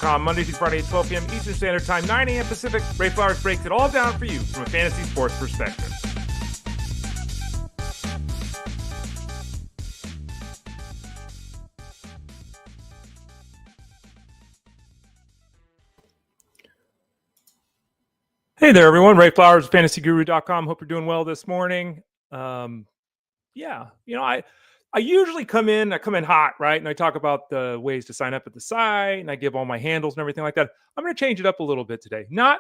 Monday through Friday at 12 p.m. Eastern Standard Time, 9 a.m. Pacific. Ray Flowers breaks it all down for you from a fantasy sports perspective. Hey there, everyone. Ray Flowers, fantasyguru.com. Hope you're doing well this morning. I usually come in hot, right? And I talk about the ways to sign up at the site, and I give all my handles and everything like that. I'm going to change it up a little bit today. Not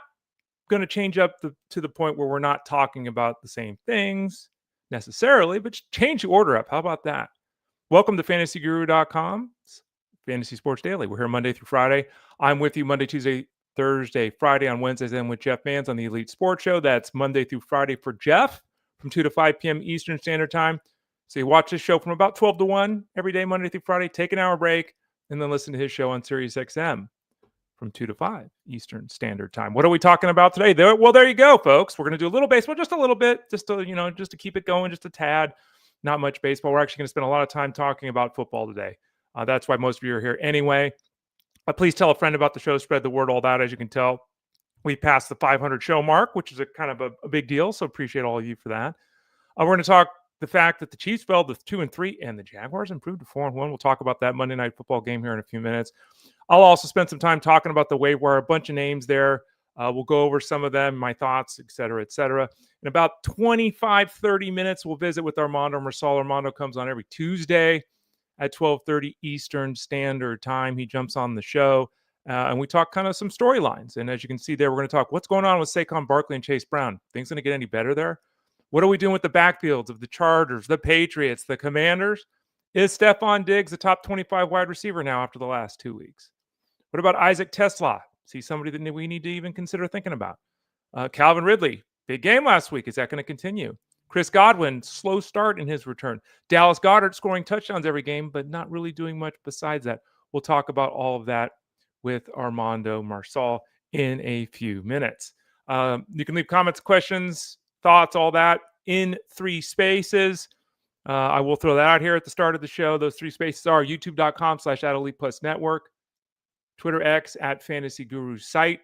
going to change up to the point where we're not talking about the same things necessarily, but change the order up. How about that? Welcome to fantasyguru.com. Fantasy Sports Daily. We're here Monday through Friday. I'm with you Monday, Tuesday, Thursday, Friday, on Wednesdays, and with Jeff Mans on the Elite Sports Show. That's Monday through Friday for Jeff from 2 to 5 p.m. Eastern Standard Time. So you watch this show from about 12 to 1 every day, Monday through Friday, take an hour break, and then listen to his show on Sirius XM from 2 to 5 Eastern Standard Time. What are we talking about today? Well, there you go, folks. We're going to do a little baseball, just a little bit, just to keep it going, just a tad. Not much baseball. We're actually going to spend a lot of time talking about football today. That's why most of you are here anyway. Please tell a friend about the show, spread the word, all that. As you can tell, we passed the 500 show mark, which is a kind of a big deal. So appreciate all of you for that. We're going to talk the fact that the Chiefs fell to 2-3 and the Jaguars improved to 4-1. We'll talk about that Monday Night Football game here in a few minutes. I'll also spend some time talking about the waiver-wire, a bunch of names there. We'll go over some of them, my thoughts, et cetera, et cetera. In about 25, 30 minutes, we'll visit with Armando Marsal. Armando comes on every Tuesday at 12:30 Eastern Standard Time. He jumps on the show, and we talk kind of some storylines. And as you can see there, we're going to talk what's going on with Saquon, Barkley, and Chase Brown. Things going to get any better there? What are we doing with the backfields of the Chargers, the Patriots, the Commanders? Is Steffon Diggs the top 25 wide receiver now after the last 2 weeks? What about Isaac TeSlaa? See somebody that we need to even consider thinking about. Calvin Ridley, big game last week. Is that going to continue? Chris Godwin, slow start in his return. Dallas Goedert scoring touchdowns every game, but not really doing much besides that. We'll talk about all of that with Armando Marsal in a few minutes. You can leave comments, questions, thoughts, all that in 3 spaces. I will throw that out here at the start of the show. Those 3 spaces are youtube.com/@ElitePlusNetwork, Twitter X @FantasyGuruSite,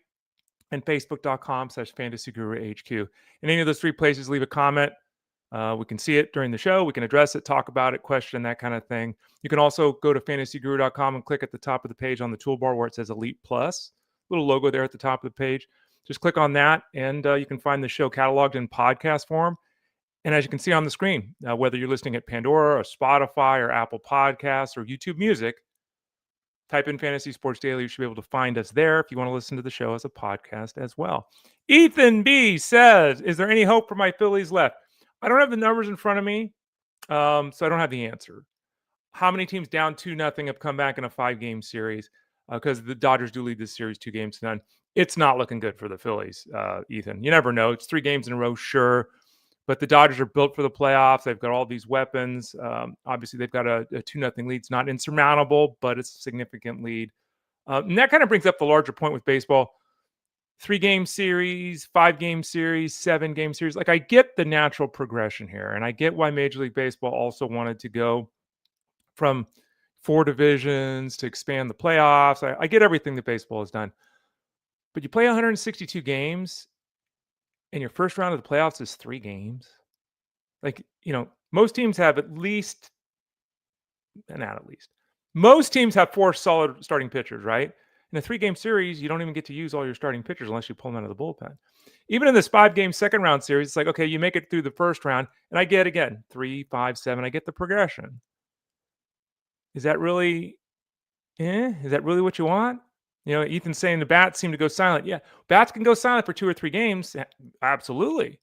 and Facebook.com/FantasyGuruHQ. In any of those 3 places, leave a comment. We can see it during the show. We can address it, talk about it, question, that kind of thing. You can also go to fantasyguru.com and click at the top of the page on the toolbar where it says Elite Plus. Little logo there at the top of the page. Just click on that, and you can find the show cataloged in podcast form. And as you can see on the screen, whether you're listening at Pandora or Spotify or Apple Podcasts or YouTube Music, type in Fantasy Sports Daily. You should be able to find us there if you want to listen to the show as a podcast as well. Ethan B says, is there any hope for my Phillies left? I don't have the numbers in front of me, so I don't have the answer. How many teams down 2-0 have come back in a 5-game series? Because the Dodgers do lead this series 2-0. It's not looking good for the Phillies, Ethan. You never know. It's 3 games in a row, sure. But the Dodgers are built for the playoffs. They've got all these weapons. Obviously, they've got a 2-0 lead. It's not insurmountable, but it's a significant lead. And that kind of brings up the larger point with baseball. 3-game series, 5-game series, 7-game series. Like, I get the natural progression here, and I get why Major League Baseball also wanted to go from 4 divisions to expand the playoffs. I get everything that baseball has done. But you play 162 games, and your first round of the playoffs is 3 games. Like, most teams have most teams have 4 solid starting pitchers, right? In a 3-game series, you don't even get to use all your starting pitchers unless you pull them out of the bullpen. Even in this 5-game second round series, it's like, okay, you make it through the first round, and I get, again, 3, 5, 7. I get the progression. Is that really what you want? Ethan's saying the bats seem to go silent. Yeah, bats can go silent for 2 or 3 games. Absolutely.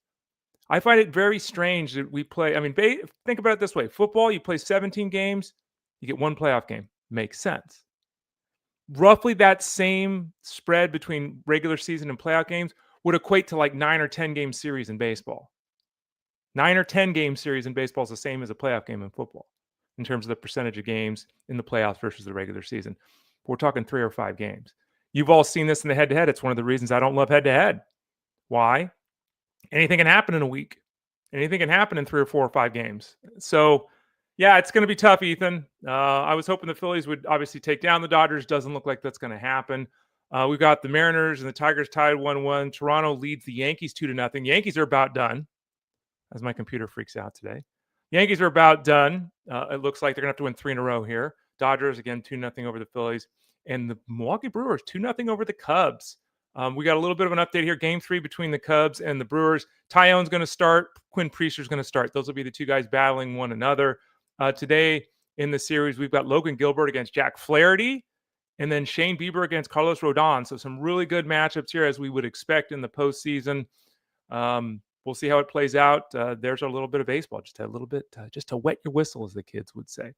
I find it very strange that we play. I mean, think about it this way. Football, you play 17 games, you get 1 playoff game. Makes sense. Roughly that same spread between regular season and playoff games would equate to like 9 or 10 game series in baseball. 9 or 10 game series in baseball is the same as a playoff game in football in terms of the percentage of games in the playoffs versus the regular season. We're talking 3 or 5 games. You've all seen this in the head-to-head. It's one of the reasons I don't love head-to-head. Why? Anything can happen in a week. Anything can happen in 3 or 4 or 5 games. So, yeah, it's going to be tough, Ethan. I was hoping the Phillies would obviously take down the Dodgers. Doesn't look like that's going to happen. We've got the Mariners and the Tigers tied 1-1. Toronto leads the Yankees 2-0. Yankees are about done, as my computer freaks out today. Yankees are about done. It looks like they're going to have to win 3 in a row here. Dodgers, again, 2-0 over the Phillies. And the Milwaukee Brewers, 2-0 over the Cubs. We got a little bit of an update here. Game 3 between the Cubs and the Brewers. Tyone's going to start. Quinn Priester's going to start. Those will be the two guys battling one another. Today in the series, we've got Logan Gilbert against Jack Flaherty, and then Shane Bieber against Carlos Rodon. So some really good matchups here, as we would expect in the postseason. We'll see how it plays out. There's a little bit of baseball, just a little bit, just to wet your whistle, as the kids would say.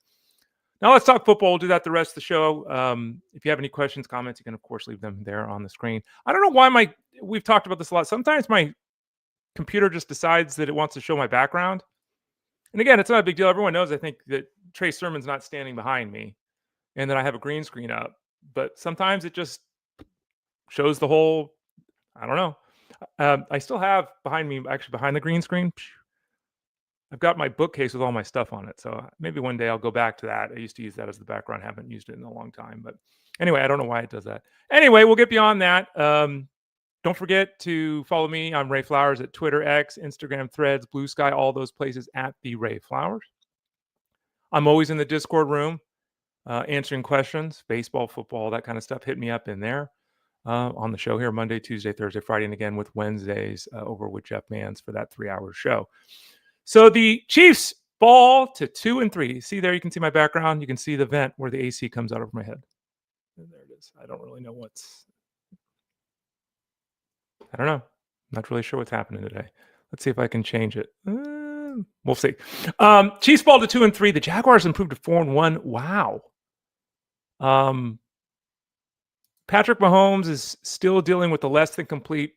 Now let's talk football. We'll do that the rest of the show. If you have any questions, comments, you can, of course, leave them there on the screen. I don't know why we've talked about this a lot. Sometimes my computer just decides that it wants to show my background. And again, it's not a big deal. Everyone knows, I think, that Trey Sermon's not standing behind me and that I have a green screen up. But sometimes it just shows the whole, I don't know. I still have behind me, actually behind the green screen, I've got my bookcase with all my stuff on it. So maybe one day I'll go back to that. I used to use that as the background. I haven't used it in a long time. But anyway, I don't know why it does that. Anyway, we'll get beyond that. Don't forget to follow me. I'm Ray Flowers at Twitter, X, Instagram, Threads, Blue Sky, all those places at the Ray Flowers. I'm always in the Discord room answering questions, baseball, football, that kind of stuff. Hit me up in there on the show here Monday, Tuesday, Thursday, Friday, and again with Wednesdays over with Jeff Mans for that 3-hour show. So the Chiefs fall to 2-3. See there, you can see my background. You can see the vent where the AC comes out over my head. And there it is. I don't really know I don't know. Not really sure what's happening today. Let's see if I can change it. We'll see. Chiefs fall to 2-3. The Jaguars improved to 4-1. Wow. Patrick Mahomes is still dealing with the less than complete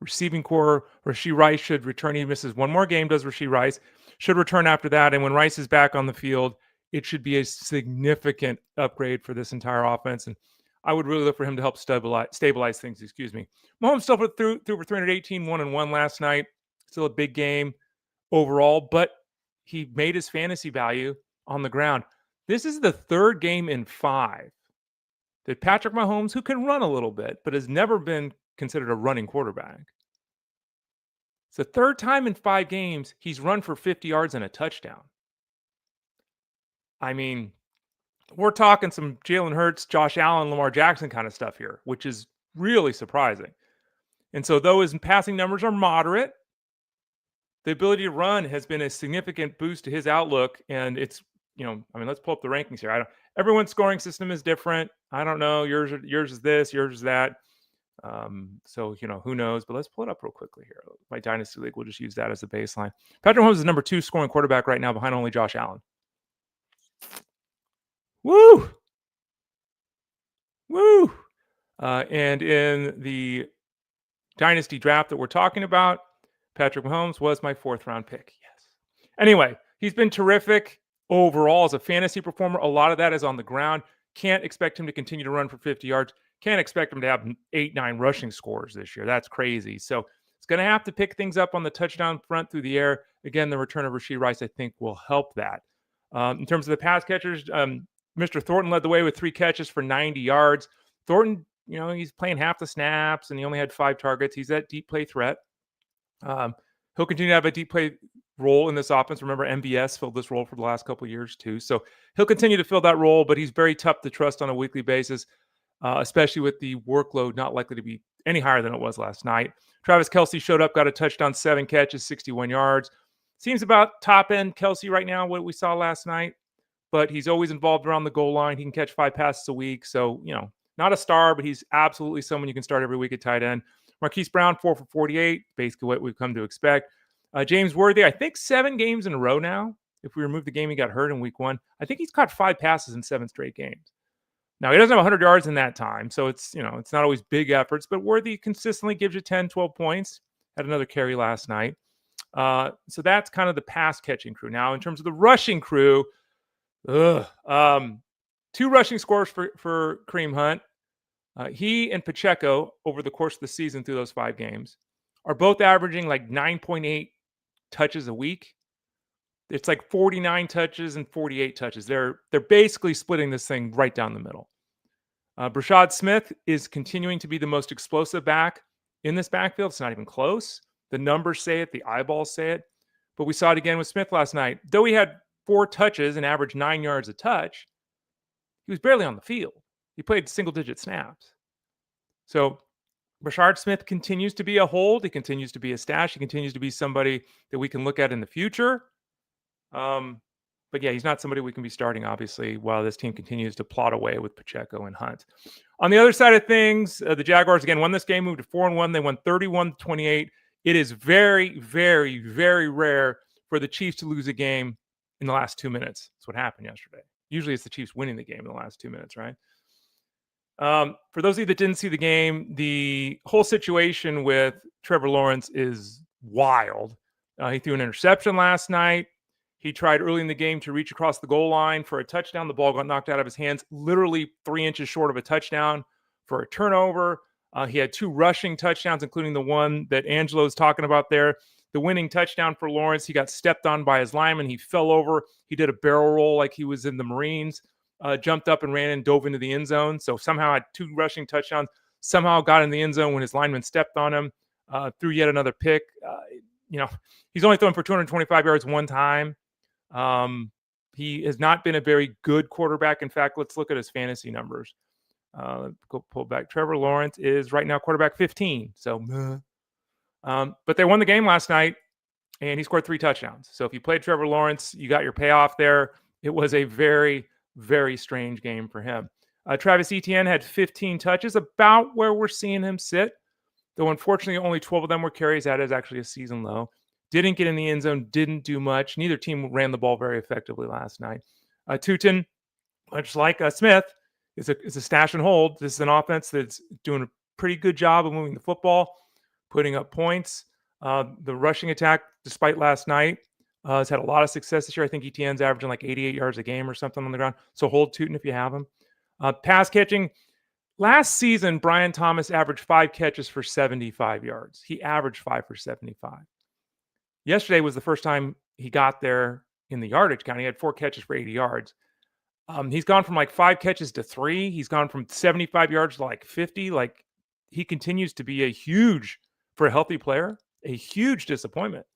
receiving core. Rashee Rice should return. He misses one more game, does Rashee Rice. Should return after that. And when Rice is back on the field, it should be a significant upgrade for this entire offense. And I would really look for him to help stabilize things. Mahomes still threw for 318, 1-1 last night. Still a big game overall, but he made his fantasy value on the ground. This is the third game in 5 that Patrick Mahomes, who can run a little bit, but has never been considered a running quarterback. It's the third time in 5 games he's run for 50 yards and a touchdown. I mean, we're talking some Jalen Hurts, Josh Allen, Lamar Jackson kind of stuff here, which is really surprising. And so though his passing numbers are moderate, the ability to run has been a significant boost to his outlook. And it's, let's pull up the rankings here. Everyone's scoring system is different. I don't know. Yours is this, yours is that. So, who knows? But let's pull it up real quickly here. My Dynasty League, we'll just use that as the baseline. Patrick Mahomes is number 2 scoring quarterback right now behind only Josh Allen. Woo! Woo! And in the Dynasty draft that we're talking about, Patrick Mahomes was my 4th round pick. Yes. Anyway, he's been terrific overall as a fantasy performer. A lot of that is on the ground. Can't expect him to continue to run for 50 yards. Can't expect him to have 8-9 rushing scores this year. That's crazy. So it's going to have to pick things up on the touchdown front through the air. Again, the return of Rashee Rice, I think, will help that. In terms of the pass catchers, Mr. Thornton led the way with 3 catches for 90 yards. Thornton, he's playing half the snaps, and he only had 5 targets. He's that deep play threat. He'll continue to have a deep play role in this offense. Remember, MVS filled this role for the last couple of years too. So he'll continue to fill that role, but he's very tough to trust on a weekly basis, especially with the workload not likely to be any higher than it was last night. Travis Kelce showed up, got a touchdown, 7 catches, 61 yards. Seems about top-end Kelce right now, what we saw last night, but he's always involved around the goal line. He can catch 5 passes a week. So, not a star, but he's absolutely someone you can start every week at tight end. Marquise Brown, 4 for 48, basically what we've come to expect. James Worthy, I think 7 games in a row now. If we remove the game he got hurt in week 1, I think he's caught 5 passes in 7 straight games. Now, he doesn't have 100 yards in that time, so it's not always big efforts, but Worthy consistently gives you 10, 12 points. Had another carry last night. So that's kind of the pass-catching crew. Now, in terms of the rushing crew, 2 rushing scores for Kareem Hunt. He and Pacheco, over the course of the season through those 5 games, are both averaging like 9.8 touches a week. It's like 49 touches and 48 touches. They're basically splitting this thing right down the middle. Brashad Smith is continuing to be the most explosive back in this backfield. It's not even close. The numbers say it. The eyeballs say it. But we saw it again with Smith last night. Though he had 4 touches and averaged 9 yards a touch, he was barely on the field. He played single-digit snaps. So Brashard Smith continues to be a hold. He continues to be a stash. He continues to be somebody that we can look at in the future. But yeah, he's not somebody we can be starting, obviously, while this team continues to plot away with Pacheco and Hunt. On the other side of things, the Jaguars, again, won this game, moved to 4-1. They won 31-28. It is very, very, very rare for the Chiefs to lose a game in the last 2 minutes. That's what happened yesterday. Usually it's the Chiefs winning the game in the last 2 minutes, right? For those of you that didn't see the game, the whole situation with Trevor Lawrence is wild. He threw an interception last night. He tried early in the game to reach across the goal line for a touchdown. The ball got knocked out of his hands, literally 3 inches short of a touchdown for a turnover. He had 2 rushing touchdowns, including the one that Angelo's talking about there. The winning touchdown for Lawrence, he got stepped on by his lineman. He fell over. He did a barrel roll like he was in the Marines, jumped up and ran and dove into the end zone. So somehow had 2 rushing touchdowns, somehow got in the end zone when his lineman stepped on him, threw yet another pick. He's only thrown for 225 yards one time. He has not been a very good quarterback. In fact, let's look at his fantasy numbers. Go pull back. Trevor Lawrence is right now quarterback 15. So, but they won the game last night, and he scored 3 touchdowns. So if you played Trevor Lawrence, you got your payoff there. It was a very, very strange game for him. Travis Etienne had 15 touches, about where we're seeing him sit. Though unfortunately, only 12 of them were carries. That is actually a season low. Didn't get in the end zone, didn't do much. Neither team ran the ball very effectively last night. Tootin, much like Smith, is a stash and hold. This is an offense that's doing a pretty good job of moving the football, putting up points. The rushing attack, despite last night, has had a lot of success this year. I think ETN's averaging like 88 yards a game or something on the ground. So hold Tootin if you have him. Pass catching. Last season, Brian Thomas averaged 5 catches for 75 yards. He averaged 5 for 75. Yesterday was the first time he got there in the yardage count. He had 4 catches for 80 yards. He's gone from like 5 catches to 3. He's gone from 75 yards to like 50. Like, he continues to be for a healthy player, a huge disappointment.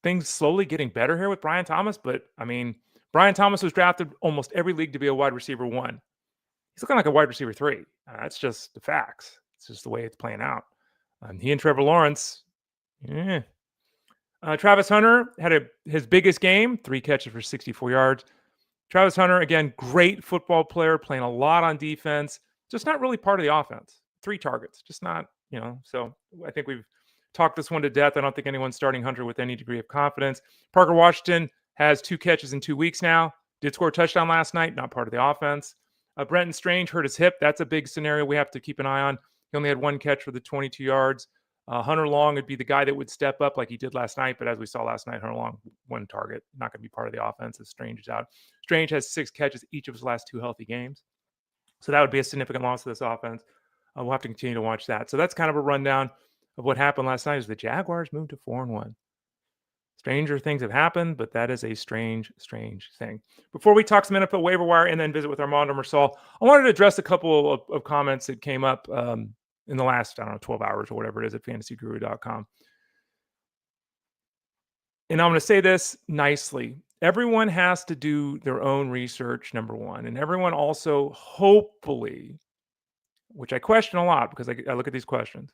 Things slowly getting better here with Brian Thomas, but I mean, Brian Thomas was drafted almost every league to be a wide receiver 1. He's looking like a wide receiver 3. That's just the facts. It's just the way it's playing out. He and Trevor Lawrence, Travis Hunter had his biggest game, 3 catches for 64 yards. Travis Hunter, again, great football player, playing a lot on defense, just not really part of the offense. 3 targets, just not, so I think we've talked this one to death. I don't think anyone's starting Hunter with any degree of confidence. Parker Washington has 2 catches in 2 weeks now. Did score a touchdown last night, not part of the offense. Brenton Strange hurt his hip. That's a big scenario we have to keep an eye on. He only had 1 catch for the 22 yards. Hunter Long would be the guy that would step up like he did last night. But as we saw last night, Hunter Long, 1 target, not going to be part of the offense as Strange is out. Strange has 6 catches each of his last 2 healthy games. So that would be a significant loss to this offense. We'll have to continue to watch that. So that's kind of a rundown of what happened last night as the Jaguars moved to 4-1. Stranger things have happened, but that is a strange, strange thing. Before we talk some NFL waiver wire and then visit with Armando and Marsal, I wanted to address a couple of comments that came up in the last, 12 hours or whatever it is at fantasyguru.com. And I'm going to say this nicely. Everyone has to do their own research, number one. And everyone also, hopefully, which I question a lot because I look at these questions,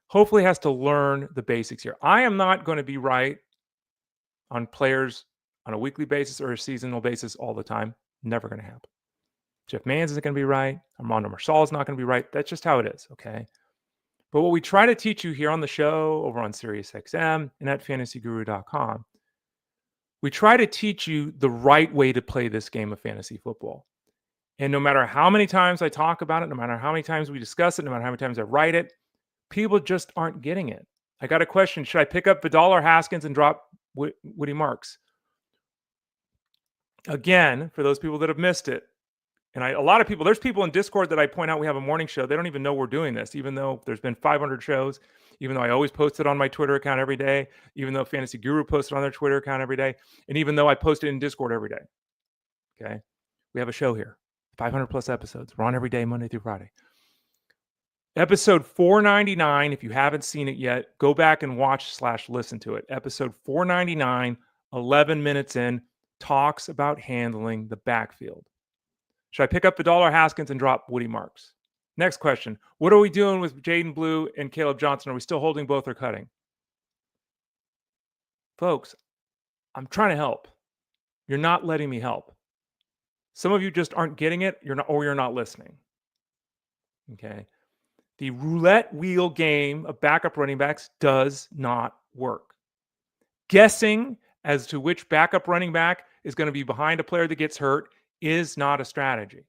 hopefully has to learn the basics here. I am not going to be right on players on a weekly basis or a seasonal basis all the time. Never going to happen. Jeff Mans isn't going to be right. Armando Marsal is not going to be right. That's just how it is, okay? But what we try to teach you here on the show, over on SiriusXM and at fantasyguru.com, we try to teach you the right way to play this game of fantasy football. And no matter how many times I talk about it, no matter how many times we discuss it, no matter how many times I write it, people just aren't getting it. I got a question. Should I pick up Vidal or Haskins and drop Woody Marks? Again, for those people that have missed it, and a lot of people, there's people in Discord that I point out we have a morning show. They don't even know we're doing this, even though there's been 500 shows, even though I always post it on my Twitter account every day, even though Fantasy Guru posted on their Twitter account every day, and even though I post it in Discord every day. Okay? We have a show here. 500 plus episodes. We're on every day, Monday through Friday. Episode 499, if you haven't seen it yet, go back and watch/listen to it. Episode 499, 11 minutes in, talks about handling the backfield. Should I pick up Pandora Haskins and drop Woody Marks? Next question. What are we doing with Jaden Blue and Caleb Johnson? Are we still holding both or cutting? Folks, I'm trying to help. You're not letting me help. Some of you just aren't getting it, you're not listening. Okay. The roulette wheel game of backup running backs does not work. Guessing as to which backup running back is going to be behind a player that gets hurt is not a strategy.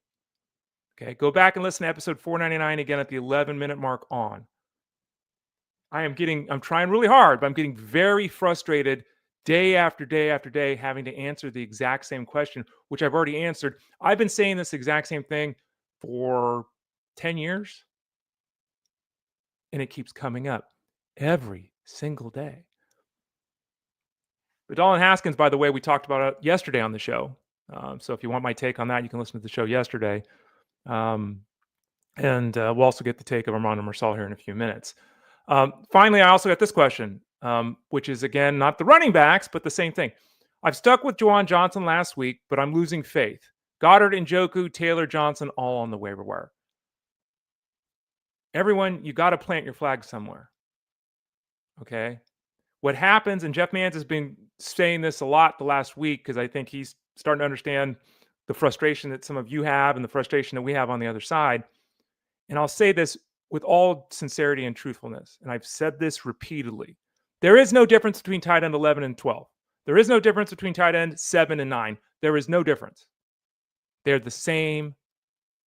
Okay, go back and listen to episode 499 again at the 11-minute mark on. I'm trying really hard, but I'm getting very frustrated day after day after day having to answer the exact same question, which I've already answered. I've been saying this exact same thing for 10 years, and it keeps coming up every single day. But Dalton Haskins, by the way, we talked about it yesterday on the show. So if you want my take on that, you can listen to the show yesterday. And we'll also get the take of Armando Marsal here in a few minutes. Finally, I also got this question, which is, again, not the running backs, but the same thing. I've stuck with Juwan Johnson last week, but I'm losing faith. Goedert, Njoku, Taylor, Johnson, all on the waiver wire. Everyone, you got to plant your flag somewhere. Okay? What happens, and Jeff Mans has been saying this a lot the last week because I think he's starting to understand the frustration that some of you have and the frustration that we have on the other side. And I'll say this with all sincerity and truthfulness, and I've said this repeatedly. There is no difference between tight end 11 and 12. There is no difference between tight end 7 and 9. There is no difference. They're the same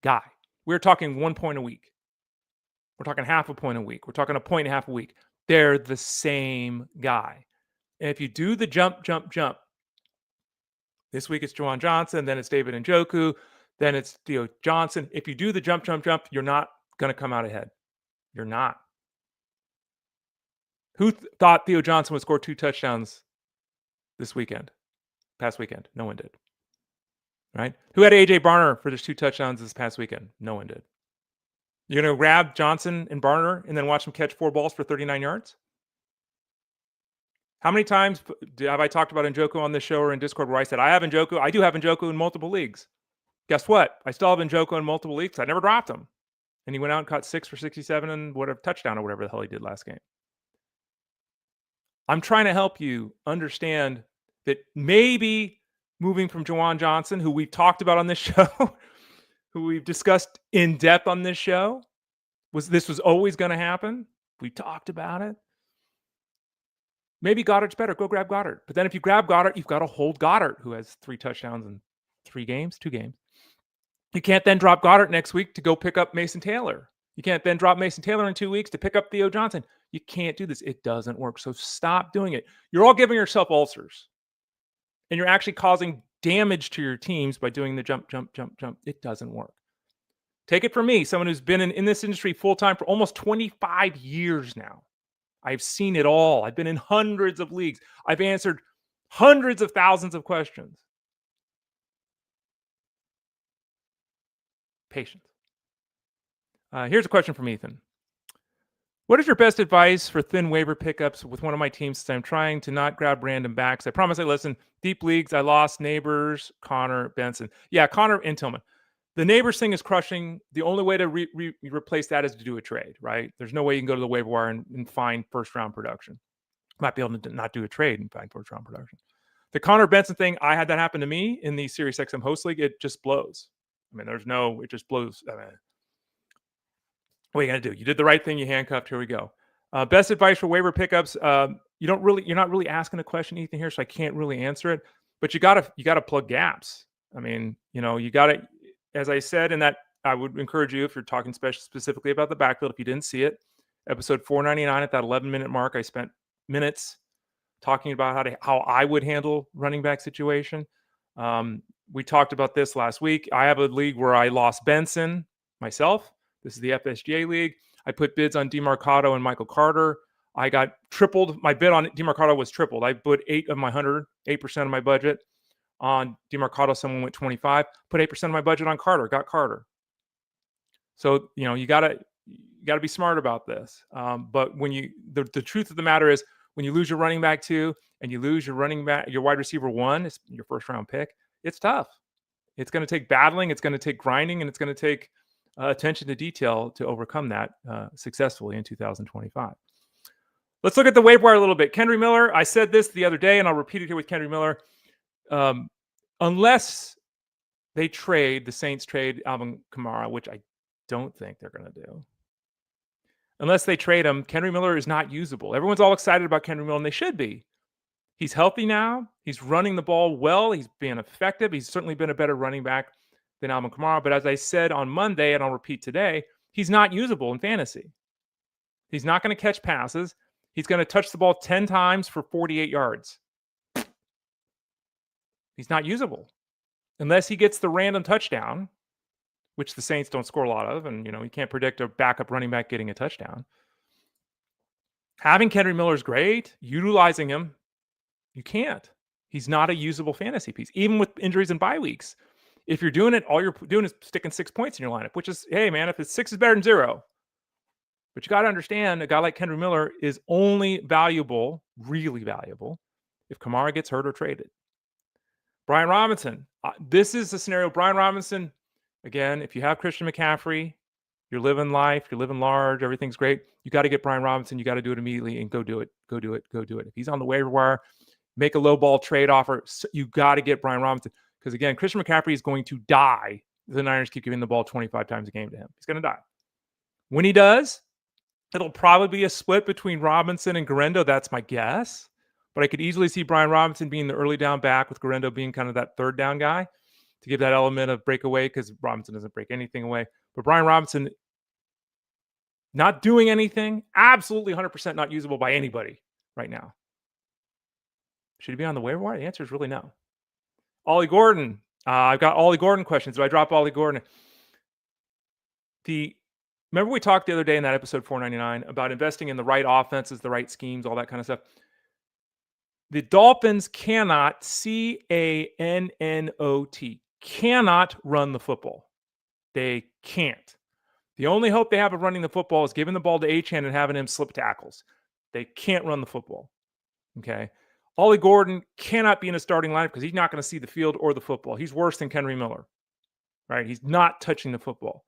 guy. We're talking 1 point a week. We're talking half a point a week. We're talking a point and a half a week. They're the same guy. And if you do the jump, this week it's Juwan Johnson, then it's David Njoku, then it's Theo Johnson. If you do the jump, you're not going to come out ahead. You're not. Who thought Theo Johnson would score 2 touchdowns this weekend? Past weekend? No one did. Right? Who had A.J. Barner for just 2 touchdowns this past weekend? No one did. You're going to grab Johnson and Barner and then watch them catch 4 balls for 39 yards? How many times have I talked about Njoku on this show or in Discord where I said, I have Njoku. I do have Njoku in multiple leagues. Guess what? I still have Njoku in multiple leagues. I never dropped him. And he went out and caught 6 for 67 and whatever touchdown or whatever the hell he did last game. I'm trying to help you understand that maybe moving from Juwan Johnson, who we've talked about on this show, who we've discussed in depth on this show, this was always going to happen. We talked about it. Maybe Goddard's better. Go grab Goedert. But then if you grab Goedert, you've got to hold Goedert, who has 3 touchdowns in 2 games. You can't then drop Goedert next week to go pick up Mason Taylor. You can't then drop Mason Taylor in 2 weeks to pick up Theo Johnson. You can't do this. It doesn't work. So stop doing it. You're all giving yourself ulcers. And you're actually causing damage to your teams by doing the jump. It doesn't work. Take it from me, someone who's been in this industry full-time for almost 25 years now. I've seen it all. I've been in hundreds of leagues. I've answered hundreds of thousands of questions. Patience. Here's a question from Ethan. What is your best advice for thin waiver pickups with one of my teams since I'm trying to not grab random backs? I promise I listen. Deep leagues, I lost Neighbors, Connor, Benson. Yeah, Connor and Tillman. The Neighbors thing is crushing. The only way to replace that is to do a trade, right? There's no way you can go to the waiver wire and find first-round production. Might be able to not do a trade and find first-round production. The Connor Benson thing, I had that happen to me in the Sirius XM Host League. It just blows. I mean, it just blows. I mean, what are you going to do? You did the right thing. You handcuffed. Here we go. Best advice for waiver pickups. You're not really asking a question, Ethan, here, so I can't really answer it. But you gotta plug gaps. I mean, you gotta, as I said in that, I would encourage you, if you're talking specifically about the backfield, if you didn't see it, episode 499 at that 11-minute mark, I spent minutes talking about how I would handle running back situation. We talked about this last week. I have a league where I lost Benson myself. This is the FSGA league. I put bids on DeMarcado and Michael Carter. I got tripled. My bid on DeMarcado was tripled. I put 8% of my budget on DeMarcado, someone went 25, put 8% of my budget on Carter, got Carter. So, you got to be smart about this. But when the truth of the matter is, when you lose your running back 2 and you lose your wide receiver 1, it's your first round pick, it's tough. It's going to take battling, it's going to take grinding, and it's going to take attention to detail to overcome that successfully in 2025. Let's look at the waiver wire a little bit. Kendre Miller, I said this the other day, and I'll repeat it here with Kendre Miller. Unless the Saints trade Alvin Kamara, which I don't think they're going to do. Unless they trade him, Kendre Miller is not usable. Everyone's all excited about Kendre Miller, and they should be. He's healthy now. He's running the ball well. He's being effective. He's certainly been a better running back than Alvin Kamara. But as I said on Monday, and I'll repeat today, he's not usable in fantasy. He's not going to catch passes. He's going to touch the ball 10 times for 48 yards. He's not usable. Unless he gets the random touchdown, which the Saints don't score a lot of, and you can't predict a backup running back getting a touchdown. Having Kendre Miller is great. Utilizing him, you can't. He's not a usable fantasy piece, even with injuries and bye weeks. If you're doing it, all you're doing is sticking 6 points in your lineup, which is, hey man, if it's 6 is better than 0. But you got to understand, a guy like Kendre Miller is only valuable, really valuable, if Kamara gets hurt or traded. Brian Robinson. This is the scenario. Brian Robinson, again, if you have Christian McCaffrey, you're living life, you're living large, everything's great. You got to get Brian Robinson. You got to do it immediately and go do it. Go do it. Go do it. If he's on the waiver wire, make a low ball trade offer. You got to get Brian Robinson. Because again, Christian McCaffrey is going to die if the Niners keep giving the ball 25 times a game to him. He's going to die. When he does, it'll probably be a split between Robinson and Guerendo. That's my guess. But I could easily see Brian Robinson being the early down back with Guerendo being kind of that third down guy to give that element of breakaway, because Robinson doesn't break anything away. But Brian Robinson not doing anything, absolutely 100% not usable by anybody right now. Should he be on the waiver wire? The answer is really no. Ollie Gordon. I've got Ollie Gordon questions. Do I drop Ollie Gordon? Remember we talked the other day in that episode 499 about investing in the right offenses, the right schemes, all that kind of stuff. The Dolphins cannot, C-A-N-N-O-T, cannot run the football. They can't. The only hope they have of running the football is giving the ball to Achane and having him slip tackles. They can't run the football. Okay? Ollie Gordon cannot be in a starting lineup because he's not going to see the field or the football. He's worse than Kendre Miller. Right? He's not touching the football.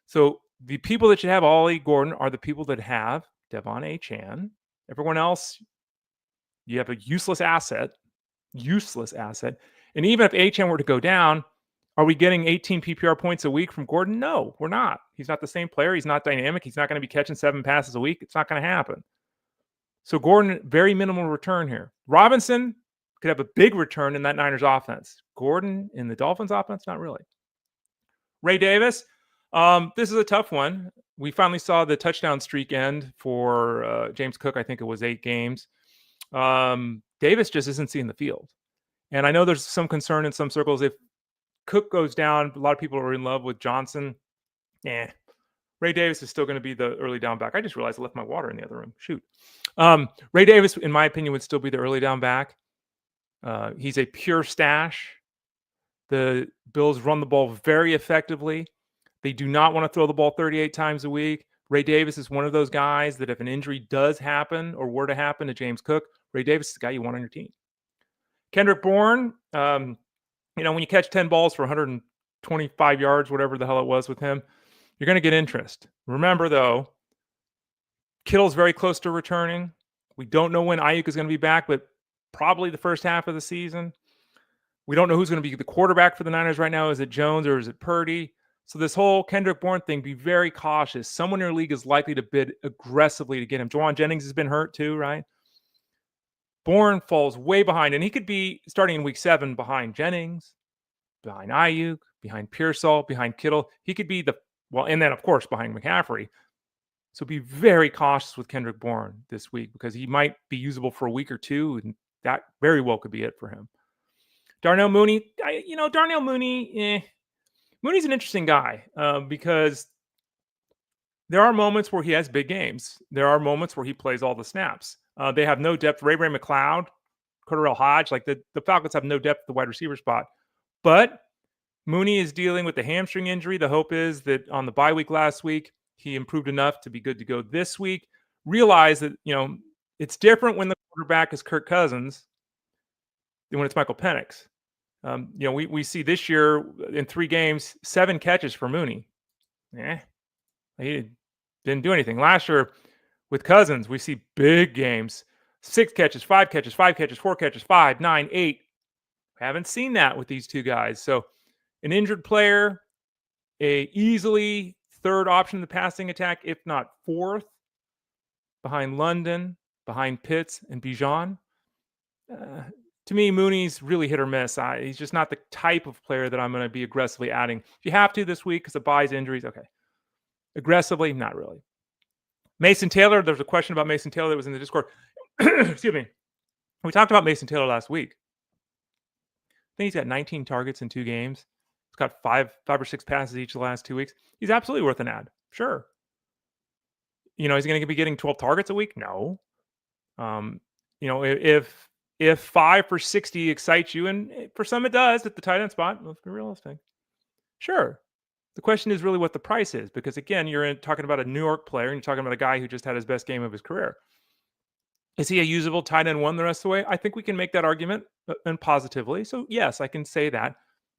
So the people that should have Ollie Gordon are the people that have Devon Achane. Everyone else, you have a useless asset. And even if Achane were to go down, are we getting 18 PPR points a week from Gordon? No, we're not. He's not the same player. He's not dynamic. He's not going to be catching 7 passes a week. It's not going to happen. So Gordon, very minimal return here. Robinson could have a big return in that Niners offense. Gordon in the Dolphins offense, not really. Ray Davis, this is a tough one. We finally saw the touchdown streak end for James Cook. I think it was 8 games. Davis just isn't seeing the field. And I know there's some concern in some circles. If Cook goes down, a lot of people are in love with Johnson. Ray Davis is still going to be the early down back. I just realized I left my water in the other room. Shoot. Ray Davis, in my opinion, would still be the early down back. He's a pure stash. The Bills run the ball very effectively. They do not want to throw the ball 38 times a week. Ray Davis is one of those guys that if an injury does happen or were to happen to James Cook, Ray Davis is the guy you want on your team. Kendrick Bourne, when you catch 10 balls for 125 yards, whatever the hell it was with him, you're going to get interest. Remember, though, Kittle's very close to returning. We don't know when Ayuk is going to be back, but probably the first half of the season. We don't know who's going to be the quarterback for the Niners right now. Is it Jones or is it Purdy? So this whole Kendrick Bourne thing, be very cautious. Someone in your league is likely to bid aggressively to get him. Juwan Jennings has been hurt too, right? Bourne falls way behind, and he could be starting in week 7 behind Jennings, behind Ayuk, behind Pearsall, behind Kittle. He could be and then of course behind McCaffrey. So be very cautious with Kendrick Bourne this week because he might be usable for a week or two, and that very well could be it for him. Darnell Mooney, Darnell Mooney, Mooney's an interesting guy because there are moments where he has big games. There are moments where he plays all the snaps. They have no depth. Ray McLeod Cordarrelle Hodge. Like the Falcons have no depth at the wide receiver spot. But Mooney is dealing with the hamstring injury. The hope is that on the bye week last week, he improved enough to be good to go this week. Realize that, it's different when the quarterback is Kirk Cousins than when it's Michael Penix. We see this year in 3 games, 7 catches for Mooney. He didn't do anything. Last year with Cousins, we see big games, 6 catches, 5 catches, 5 catches, 4 catches, 5, 9, 8. Haven't seen that with these 2 guys. So an injured player, a easily 3rd option in the passing attack, if not 4th, behind London, behind Pitts and Bijan. To me, Mooney's really hit or miss. He's just not the type of player that I'm going to be aggressively adding. If you have to this week because of buys, injuries, okay. Aggressively, not really. Mason Taylor, there's a question about Mason Taylor that was in the Discord. Excuse me. We talked about Mason Taylor last week. I think he's got 19 targets in 2 games. He's got 5 or 6 passes each of the last 2 weeks. He's absolutely worth an ad. Sure. Is he going to be getting 12 targets a week? No. If 5 for 60 excites you, and for some it does at the tight end spot, let's be realistic. Sure. The question is really what the price is, because again, you're talking about a New York player, and you're talking about a guy who just had his best game of his career. Is he a usable tight end 1 the rest of the way? I think we can make that argument and positively. So yes, I can say that.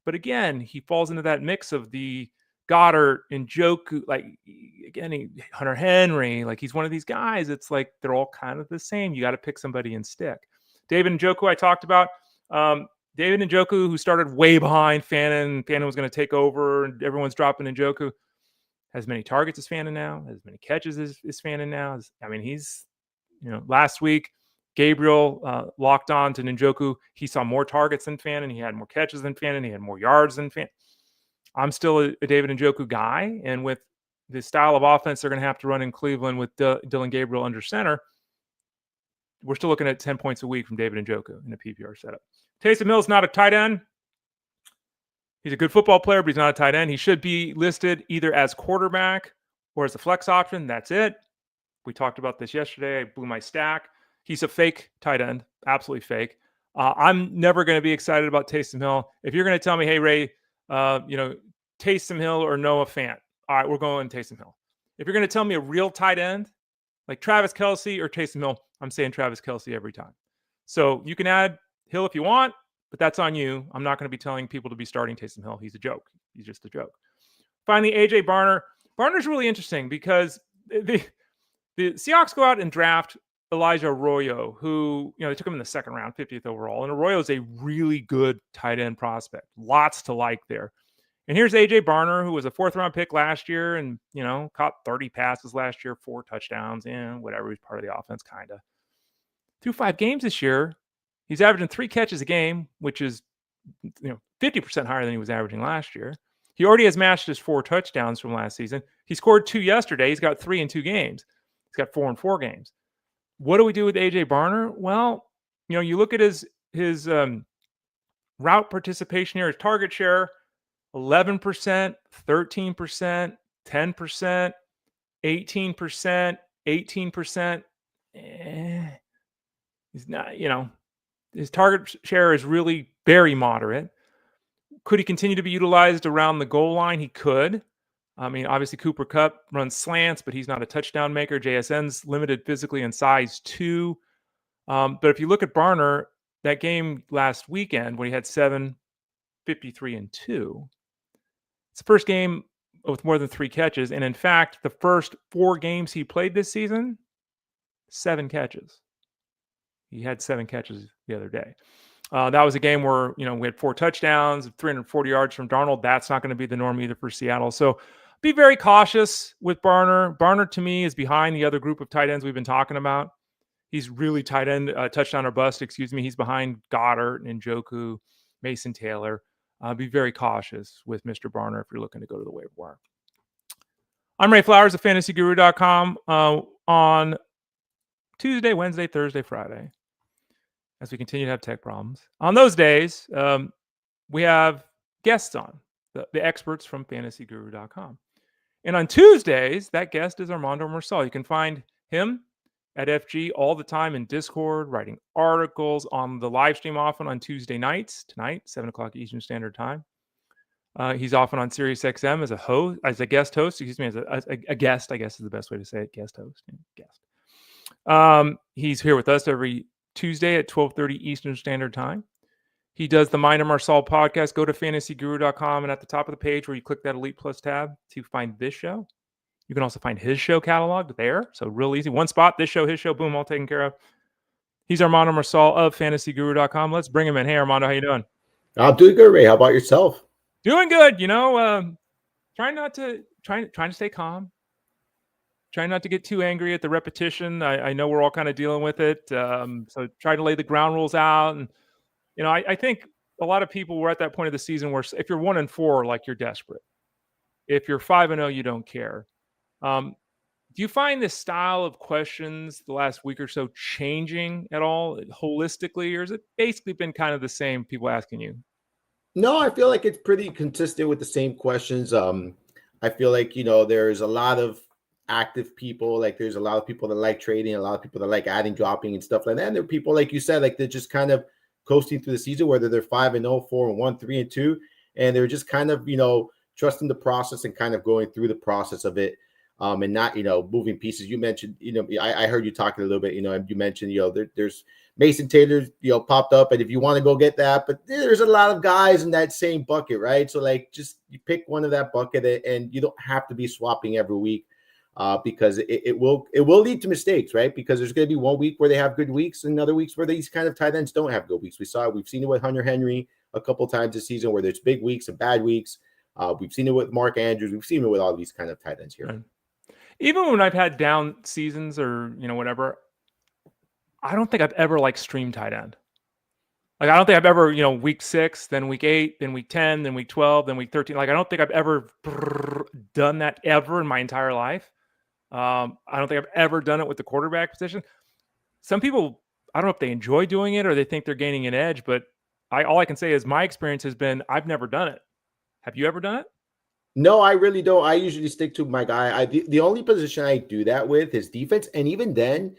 But again, he falls into that mix of the Goedert and Njoku, Hunter Henry, he's one of these guys. It's like they're all kind of the same. You got to pick somebody and stick. David Njoku, I talked about. David Njoku, who started way behind Fannin. Fannin was going to take over, and everyone's dropping Njoku. Has many targets as Fannin now. Has many catches as Fannin now. He's, last week, Gabriel locked on to Njoku. He saw more targets than Fannin. He had more catches than Fannin. He had more yards than Fannin. I'm still a David Njoku guy, and with the style of offense they're going to have to run in Cleveland with Dylan Gabriel under center, we're still looking at 10 points a week from David Njoku in a PPR setup. Taysom Hill's not a tight end. He's a good football player, but he's not a tight end. He should be listed either as quarterback or as a flex option. That's it. We talked about this yesterday. I blew my stack. He's a fake tight end, absolutely fake. I'm never going to be excited about Taysom Hill. If you're going to tell me, hey, Ray, Taysom Hill or Noah Fant, all right, we're going Taysom Hill. If you're going to tell me a real tight end, like Travis Kelce or Taysom Hill, I'm saying Travis Kelce every time. So you can add Hill if you want, but that's on you. I'm not going to be telling people to be starting Taysom Hill. He's a joke. He's just a joke. Finally, AJ Barner. Barner's really interesting because the Seahawks go out and draft Elijah Arroyo, who, they took him in the 2nd round, 50th overall. And Arroyo is a really good tight end prospect. Lots to like there. And here's AJ Barner, who was a 4th round pick last year and, caught 30 passes last year, 4 touchdowns, whatever. He's part of the offense, kind of. Through 5 games this year, he's averaging 3 catches a game, which is, 50% higher than he was averaging last year. He already has matched his 4 touchdowns from last season. He scored 2 yesterday. He's got 3 in 2 games. He's got 4 in 4 games. What do we do with AJ Barner? Well, you look at his route participation here, his target share, 11%, 13%, 10%, 18%, 18%. He's not, his target share is really very moderate. Could he continue to be utilized around the goal line? He could. Obviously Cooper Kupp runs slants, but he's not a touchdown maker. JSN's limited physically in size too. But if you look at Barner, that game last weekend when he had 7, 53, and 2, it's the first game with more than 3 catches. And in fact, the first 4 games he played this season, 7 catches. He had 7 catches the other day. That was a game where, we had 4 touchdowns, 340 yards from Darnell. That's not going to be the norm either for Seattle. So be very cautious with Barner. Barner, to me, is behind the other group of tight ends we've been talking about. He's really tight end, touchdown or bust, He's behind Goedert and Njoku, Mason Taylor. Be very cautious with Mr. Barner if you're looking to go to the waiver wire. I'm Ray Flowers of FantasyGuru.com on Tuesday, Wednesday, Thursday, Friday, as we continue to have tech problems. On those days, we have guests on, the experts from FantasyGuru.com. And on Tuesdays, that guest is Armando Marsal. You can find him at FG all the time in Discord, writing articles on the live stream often on Tuesday nights, tonight, 7 o'clock Eastern Standard Time. He's often on SiriusXM as a guest host, as a guest, I guess is the best way to say it, guest host. Guest. He's here with us every Tuesday at 12:30 Eastern Standard Time. He does the Mine and Marsal podcast. Go to fantasyguru.com, and at the top of the page where you click that Elite Plus tab to find this show. You can also find his show catalog there. So real easy. One spot, this show, his show, boom, all taken care of. He's Armando Marsal of fantasyguru.com. Let's bring him in. Hey, Armando, how you doing? I'm doing good, Ray. How about yourself? Doing good. Trying to stay calm. Trying not to get too angry at the repetition. I know we're all kind of dealing with it. So try to lay the ground rules out. And, I think a lot of people were at that point of the season where if you're 1-4, like you're desperate. If you're 5-0, you don't care. Do you find this style of questions the last week or so changing at all holistically, or has it basically been kind of the same people asking you? No, I feel like it's pretty consistent with the same questions. I feel like, there's a lot of active people. Like there's a lot of people that like trading, a lot of people that like adding, dropping and stuff like that. And there are people, like you said, like they're just kind of coasting through the season, whether they're 5-0, 4-1, 3-2, and they're just kind of, trusting the process and kind of going through the process of it. And not, moving pieces. You mentioned, I heard you talking a little bit, and you mentioned, there's Mason Taylor, popped up. And if you want to go get that, but there's a lot of guys in that same bucket, right? So like, just you pick one of that bucket and you don't have to be swapping every week because it will lead to mistakes, right? Because there's going to be 1 week where they have good weeks and other weeks where these kind of tight ends don't have good weeks. We've seen it with Hunter Henry a couple times this season where there's big weeks and bad weeks. We've seen it with Mark Andrews. We've seen it with all these kind of tight ends here. Right. Even when I've had down seasons or, whatever, I don't think I've ever streamed tight end. Like, I don't think I've ever, week 6, then week 8, then week 10, then week 12, then week 13. Like, I don't think I've ever done that ever in my entire life. I don't think I've ever done it with the quarterback position. Some people, I don't know if they enjoy doing it or they think they're gaining an edge, but all I can say is my experience has been I've never done it. Have you ever done it? No, I really don't. I usually stick to my guy. The only position I do that with is defense. And even then,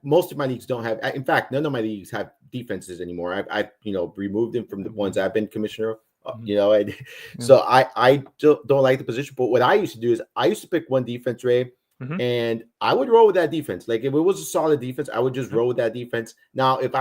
most of my leagues don't have. In fact, none of my leagues have defenses anymore. I've removed them from the ones I've been commissioner. So I don't like the position. But what I used to do is I used to pick one defense, Ray, and I would roll with that defense. Like if it was a solid defense, I would just roll with that defense. Now, if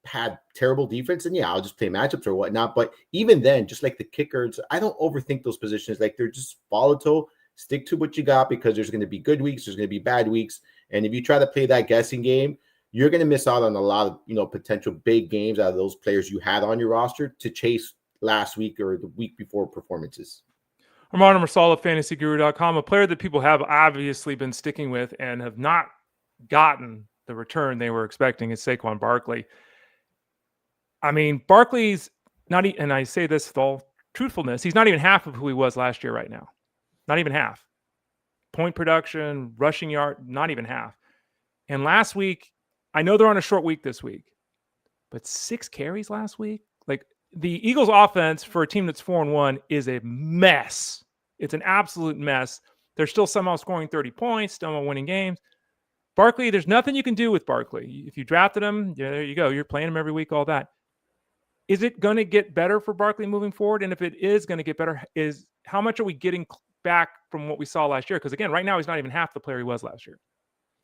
had terrible defense, and I'll just play matchups or whatnot. But even then, just like the kickers, I don't overthink those positions. Like they're just volatile. Stick to what you got because there's going to be good weeks, there's going to be bad weeks, and if you try to play that guessing game, you're going to miss out on a lot of potential big games out of those players you had on your roster to chase last week or the week before performances. Armando Marsal of fantasyguru.com, a player that people have obviously been sticking with and have not gotten the return they were expecting is Saquon Barkley. I mean, Barkley's not, and I say this with all truthfulness, he's not even half of who he was last year right now. Not even half. Point production, rushing yard, not even half. And last week, I know they're on a short week this week, but 6 carries last week. Like the Eagles offense for a team that's 4-1 is a mess. It's an absolute mess. They're still somehow scoring 30 points, still winning games. Barkley, there's nothing you can do with Barkley. If you drafted him, there you go. You're playing him every week, all that. Is it going to get better for Barkley moving forward? And if it is going to get better, how much are we getting back from what we saw last year? Because again, right now he's not even half the player he was last year.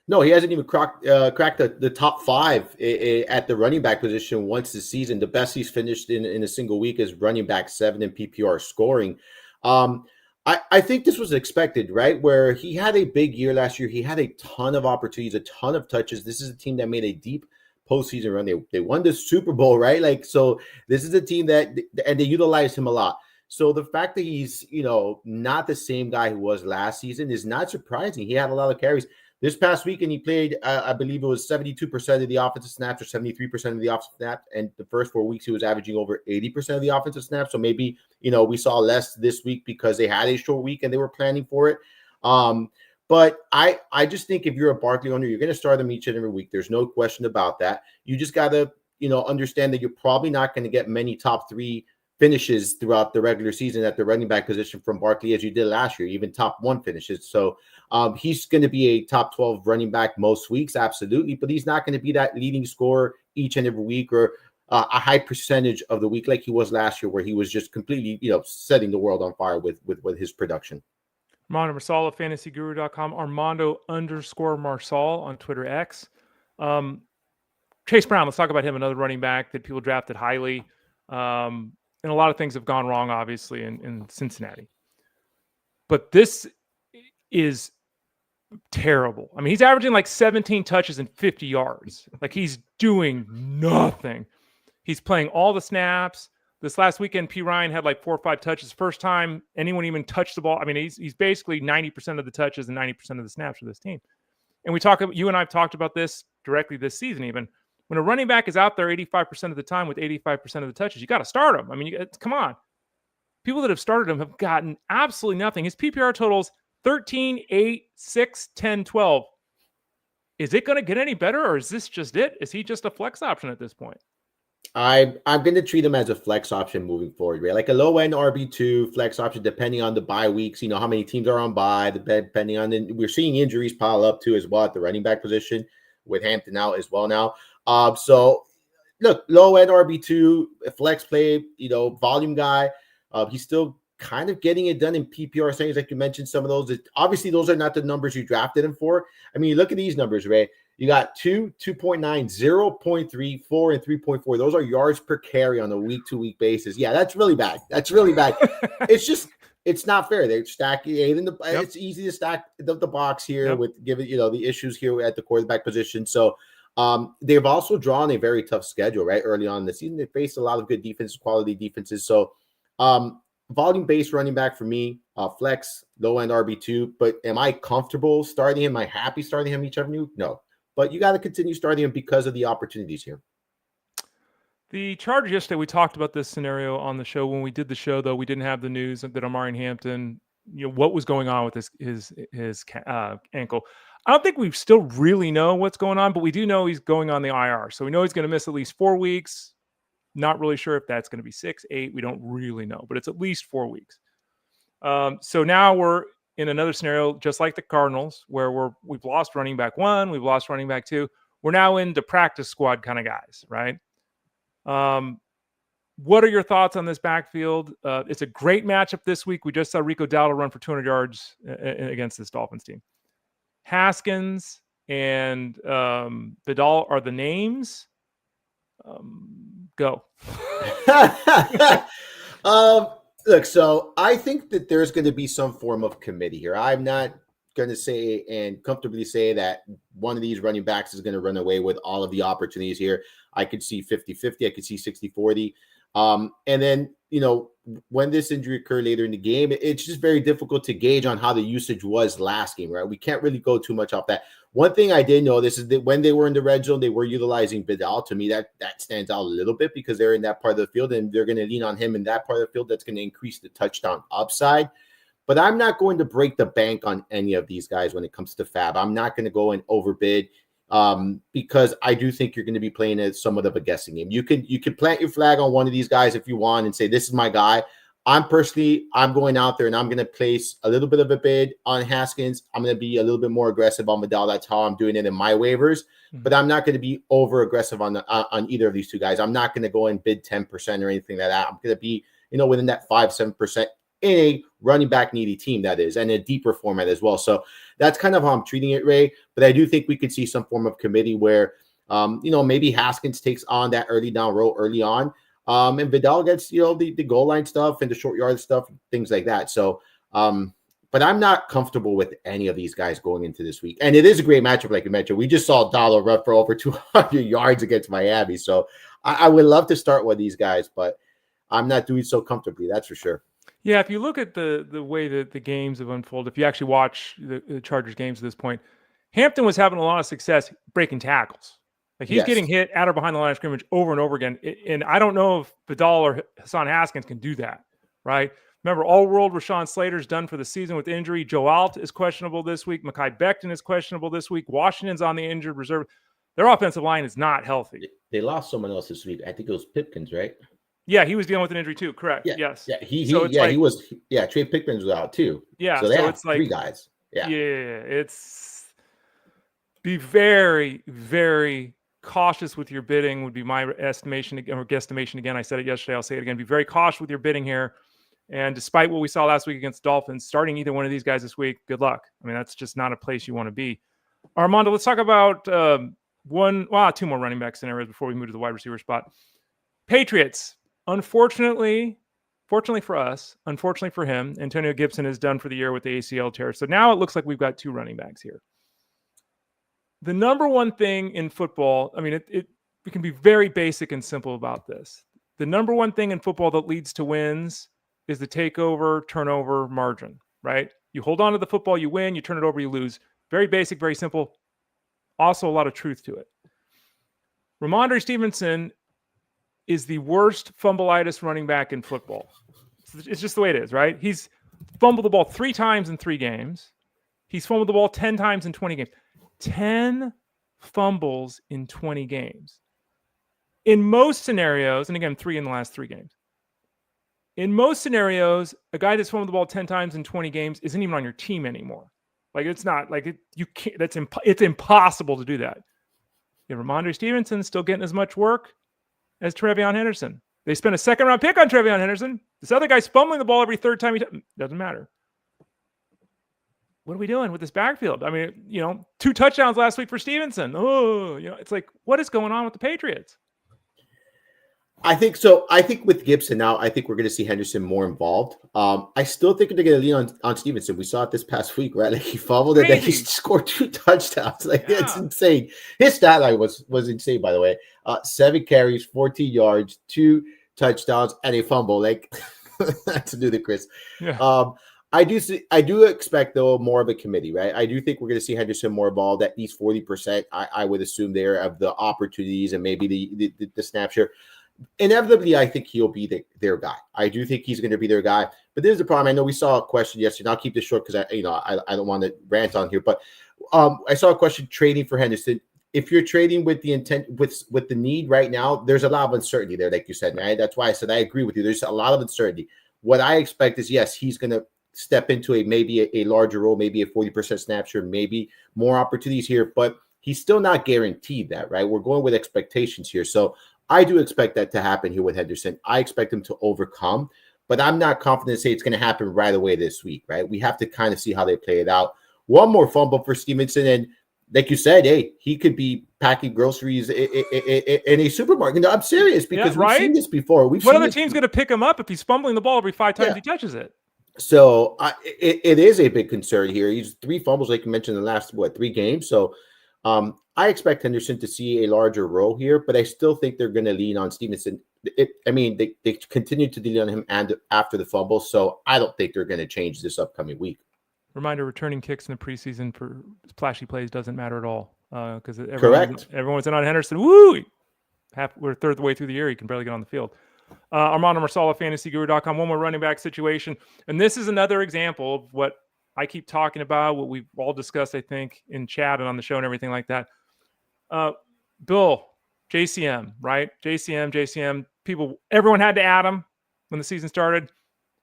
No, he hasn't even cracked the top 5 at the running back position once this season. The best he's finished in a single week is running back 7 in PPR scoring. I think this was expected, right? Where he had a big year last year. He had a ton of opportunities, a ton of touches. This is a team that made a deep postseason run. They won the Super Bowl, right? Like, so this is a team and they utilized him a lot. So the fact that he's, not the same guy who was last season is not surprising. He had a lot of carries. This past weekend, he played, I believe it was 72% of the offensive snaps or 73% of the offensive snaps. And the first 4 weeks, he was averaging over 80% of the offensive snaps. So maybe, we saw less this week because they had a short week and they were planning for it. But I just think if you're a Barkley owner, you're going to start them each and every week. There's no question about that. You just got to, understand that you're probably not going to get many top 3 finishes throughout the regular season at the running back position from Barkley as you did last year, even top 1 finishes. So he's going to be a top 12 running back most weeks, absolutely, but he's not going to be that leading scorer each and every week or a high percentage of the week like he was last year, where he was just completely, setting the world on fire with his production. Armando Marsal of fantasyguru.com, Armando_Marsal on Twitter X. Chase Brown, let's talk about him, another running back that people drafted highly. And a lot of things have gone wrong, obviously, in Cincinnati. But this is terrible. I mean, he's averaging like 17 touches and 50 yards. Like, he's doing nothing. He's playing all the snaps. This last weekend, P. Ryan had like 4 or 5 touches. First time anyone even touched the ball. I mean, he's basically 90% of the touches and 90% of the snaps for this team. And you and I have talked about this directly this season even. When a running back is out there 85% of the time with 85% of the touches, you got to start him. I mean, come on. People that have started him have gotten absolutely nothing. His PPR totals 13, 8, 6, 10, 12. Is it going to get any better, or is this just it? Is he just a flex option at this point? I'm going to treat him as a flex option moving forward, right? Like a low-end RB2 flex option, depending on the bye weeks, how many teams are on bye, depending on we're seeing injuries pile up too as well at the running back position with Hampton out as well now. So look, low-end RB2, flex play, volume guy. He's still kind of getting it done in PPR settings, like you mentioned. Some of those, obviously, those are not the numbers you drafted him for. I mean, look at these numbers, Ray. You got 2, 2.9, 0.3, 4, and 3.4. Those are yards per carry on a week-to-week basis. Yeah, that's really bad. That's really bad. It's not fair. They're stacking It's easy to stack the box here with given the issues here at the quarterback position. So they've also drawn a very tough schedule right early on in the season. They faced a lot of good defenses, quality defenses. So volume-based running back for me, flex, low-end RB2. But am I comfortable starting him? Am I happy starting him each every week? No. But you got to continue starting him because of the opportunities here. The Chargers yesterday, we talked about this scenario on the show. When we did the show, though, we didn't have the news that Omari Hampton, what was going on with his ankle. I don't think we still really know what's going on, but we do know he's going on the IR. So we know he's going to miss at least 4 weeks. Not really sure if that's going to be 6, 8. We don't really know, but it's at least 4 weeks. So now we're in another scenario, just like the Cardinals, where we've lost running back 1, we've lost running back 2. We're now into practice squad kind of guys, right? What are your thoughts on this backfield? It's a great matchup this week. We just saw Rico Dowdle run for 200 yards against this Dolphins team. Haskins and Vidal are the names. Go. Look, so I think that there's going to be some form of committee here. I'm not going to say and comfortably say that one of these running backs is going to run away with all of the opportunities here. I could see 50-50. I could see 60-40. And then, when this injury occurred later in the game, it's just very difficult to gauge on how the usage was last game, right? We can't really go too much off that. One thing I did notice is that when they were in the red zone, they were utilizing Vidal. To me, that stands out a little bit because they're in that part of the field and they're going to lean on him in that part of the field. That's going to increase the touchdown upside. But I'm not going to break the bank on any of these guys when it comes to fab. I'm not going to go and overbid because I do think you're going to be playing at somewhat of a guessing game. You can plant your flag on one of these guys if you want and say, this is my guy. I'm going out there and I'm going to place a little bit of a bid on Haskins. I'm going to be a little bit more aggressive on Vidal. That's how I'm doing it in my waivers, but I'm not going to be over aggressive on either of these two guys. I'm not going to go and bid 10% or anything like that. I'm going to be, within that 5-7% in a running back needy team, that is, and a deeper format as well. So that's kind of how I'm treating it, Ray. But I do think we could see some form of committee where, maybe Haskins takes on that early down role early on. And Vidal gets, the goal line stuff and the short yard stuff, things like that. So, but I'm not comfortable with any of these guys going into this week. And it is a great matchup, like you mentioned. We just saw Dowdle run for over 200 yards against Miami. So I would love to start with these guys, but I'm not doing so comfortably. That's for sure. Yeah, if you look at the way that the games have unfolded, if you actually watch the Chargers games at this point, Hampton was having a lot of success breaking tackles. Like he's getting hit at or behind the line of scrimmage over and over again. And I don't know if Vidal or Hassan Haskins can do that, right? Remember, all-world Rashawn Slater's done for the season with injury. Joe Alt is questionable this week. Mekhi Becton is questionable this week. Washington's on the injured reserve. Their offensive line is not healthy. They lost someone else this week. I think it was Pipkins, right? Yeah, he was dealing with an injury too. Correct. Yeah, Yes. yeah, So it's like, he was. Yeah, Trey Pickens was out too. yeah. So they So have it's three like, guys. Yeah. it's be very, very cautious with your bidding would be my estimation or guesstimation. Again, I said it yesterday. I'll say it again. Be very cautious with your bidding here. And despite what we saw last week against the Dolphins, starting either one of these guys this week, good luck. I mean, that's just not a place you want to be. Armando, let's talk about two more running back scenarios before we move to the wide receiver spot. Patriots, fortunately for us, unfortunately for him, Antonio Gibson is done for the year with the ACL tear. So now it looks like we've got two running backs here. The number one thing in football, I mean, we can be very basic and simple about this. The number one thing in football that leads to wins is the takeover, turnover margin, right? You hold on to the football, you win, you turn it over, you lose. Very basic, very simple. Also a lot of truth to it. Ramondre Stevenson is the worst fumbleitis running back in football. It's just the way it is, right? He's fumbled the ball 3 times in 3 games. He's fumbled the ball 10 times in 20 games. 10 fumbles in 20 games. In most scenarios, and again, 3 in the last 3 games. In most scenarios, a guy that's fumbled the ball 10 times in 20 games isn't even on your team anymore. Like, it's not like it, you can't, it's impossible to do that. Yeah, Ramondre Stevenson still getting as much work as TreVeyon Henderson. They spent a 2nd-round pick on TreVeyon Henderson. This other guy's fumbling the ball every 3rd time doesn't matter. What are we doing with this backfield? I mean, 2 touchdowns last week for Stevenson. Oh, it's like, what is going on with the Patriots? I think so. I think with Gibson now, I think we're going to see Henderson more involved. I still think they're going to lean on Stevenson. We saw it this past week, right? Like, he fumbled and then he scored 2 touchdowns. Like, it's insane. His stat line was insane, by the way. 7 carries, 14 yards, 2 touchdowns, and a fumble. Like, that's ludicrous. Yeah. I do expect, though, more of a committee, right? I do think we're going to see Henderson more involved, at least 40%. I would assume there of the opportunities and maybe the snap share. Inevitably, I think he'll be their guy. I do think he's going to be their guy. But there's the problem. I know we saw a question yesterday. And I'll keep this short because I don't want to rant on here. But I saw a question trading for Henderson. If you're trading with the intent, with the need right now, there's a lot of uncertainty there, like you said, right? That's why I said I agree with you. There's a lot of uncertainty. What I expect is, yes, he's going to step into maybe a larger role, maybe a 40% snap share, maybe more opportunities here, but he's still not guaranteed that, right? We're going with expectations here. So I do expect that to happen here with Henderson. I expect him to overcome, but I'm not confident to say it's going to happen right away this week, right? We have to kind of see how they play it out. One more fumble for Stevenson, and like you said, hey, he could be packing groceries in a supermarket. No, I'm serious, because we've seen this before. What other team's going to pick him up if he's fumbling the ball every 5 times he touches it? So it is a big concern here. He's 3 fumbles, like you mentioned, in the last, 3 games. So I expect Henderson to see a larger role here, but I still think they're going to lean on Stevenson. They continue to lean on him and after the fumble, so I don't think they're going to change this upcoming week. Reminder, returning kicks in the preseason for flashy plays doesn't matter at all, because everyone's in on Henderson. Woo! We're 1/3 the way through the year. He can barely get on the field. Armando Marsal of FantasyGuru.com. One more running back situation. And this is another example of what I keep talking about, what we've all discussed, I think, in chat and on the show and everything like that. Bill, JCM, right? JCM. Everyone had to add him when the season started.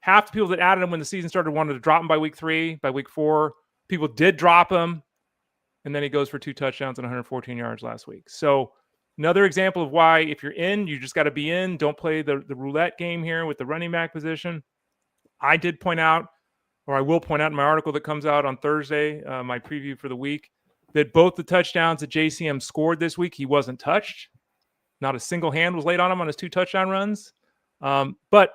Half the people that added him when the season started wanted to drop him by week 3, by week 4. People did drop him. And then he goes for 2 touchdowns and 114 yards last week. So another example of why, if you're in, you just got to be in. Don't play the roulette game here with the running back position. I did point out, or I will point out in my article that comes out on Thursday, my preview for the week, that both the touchdowns that JCM scored this week, he wasn't touched. Not a single hand was laid on him on his 2 touchdown runs. But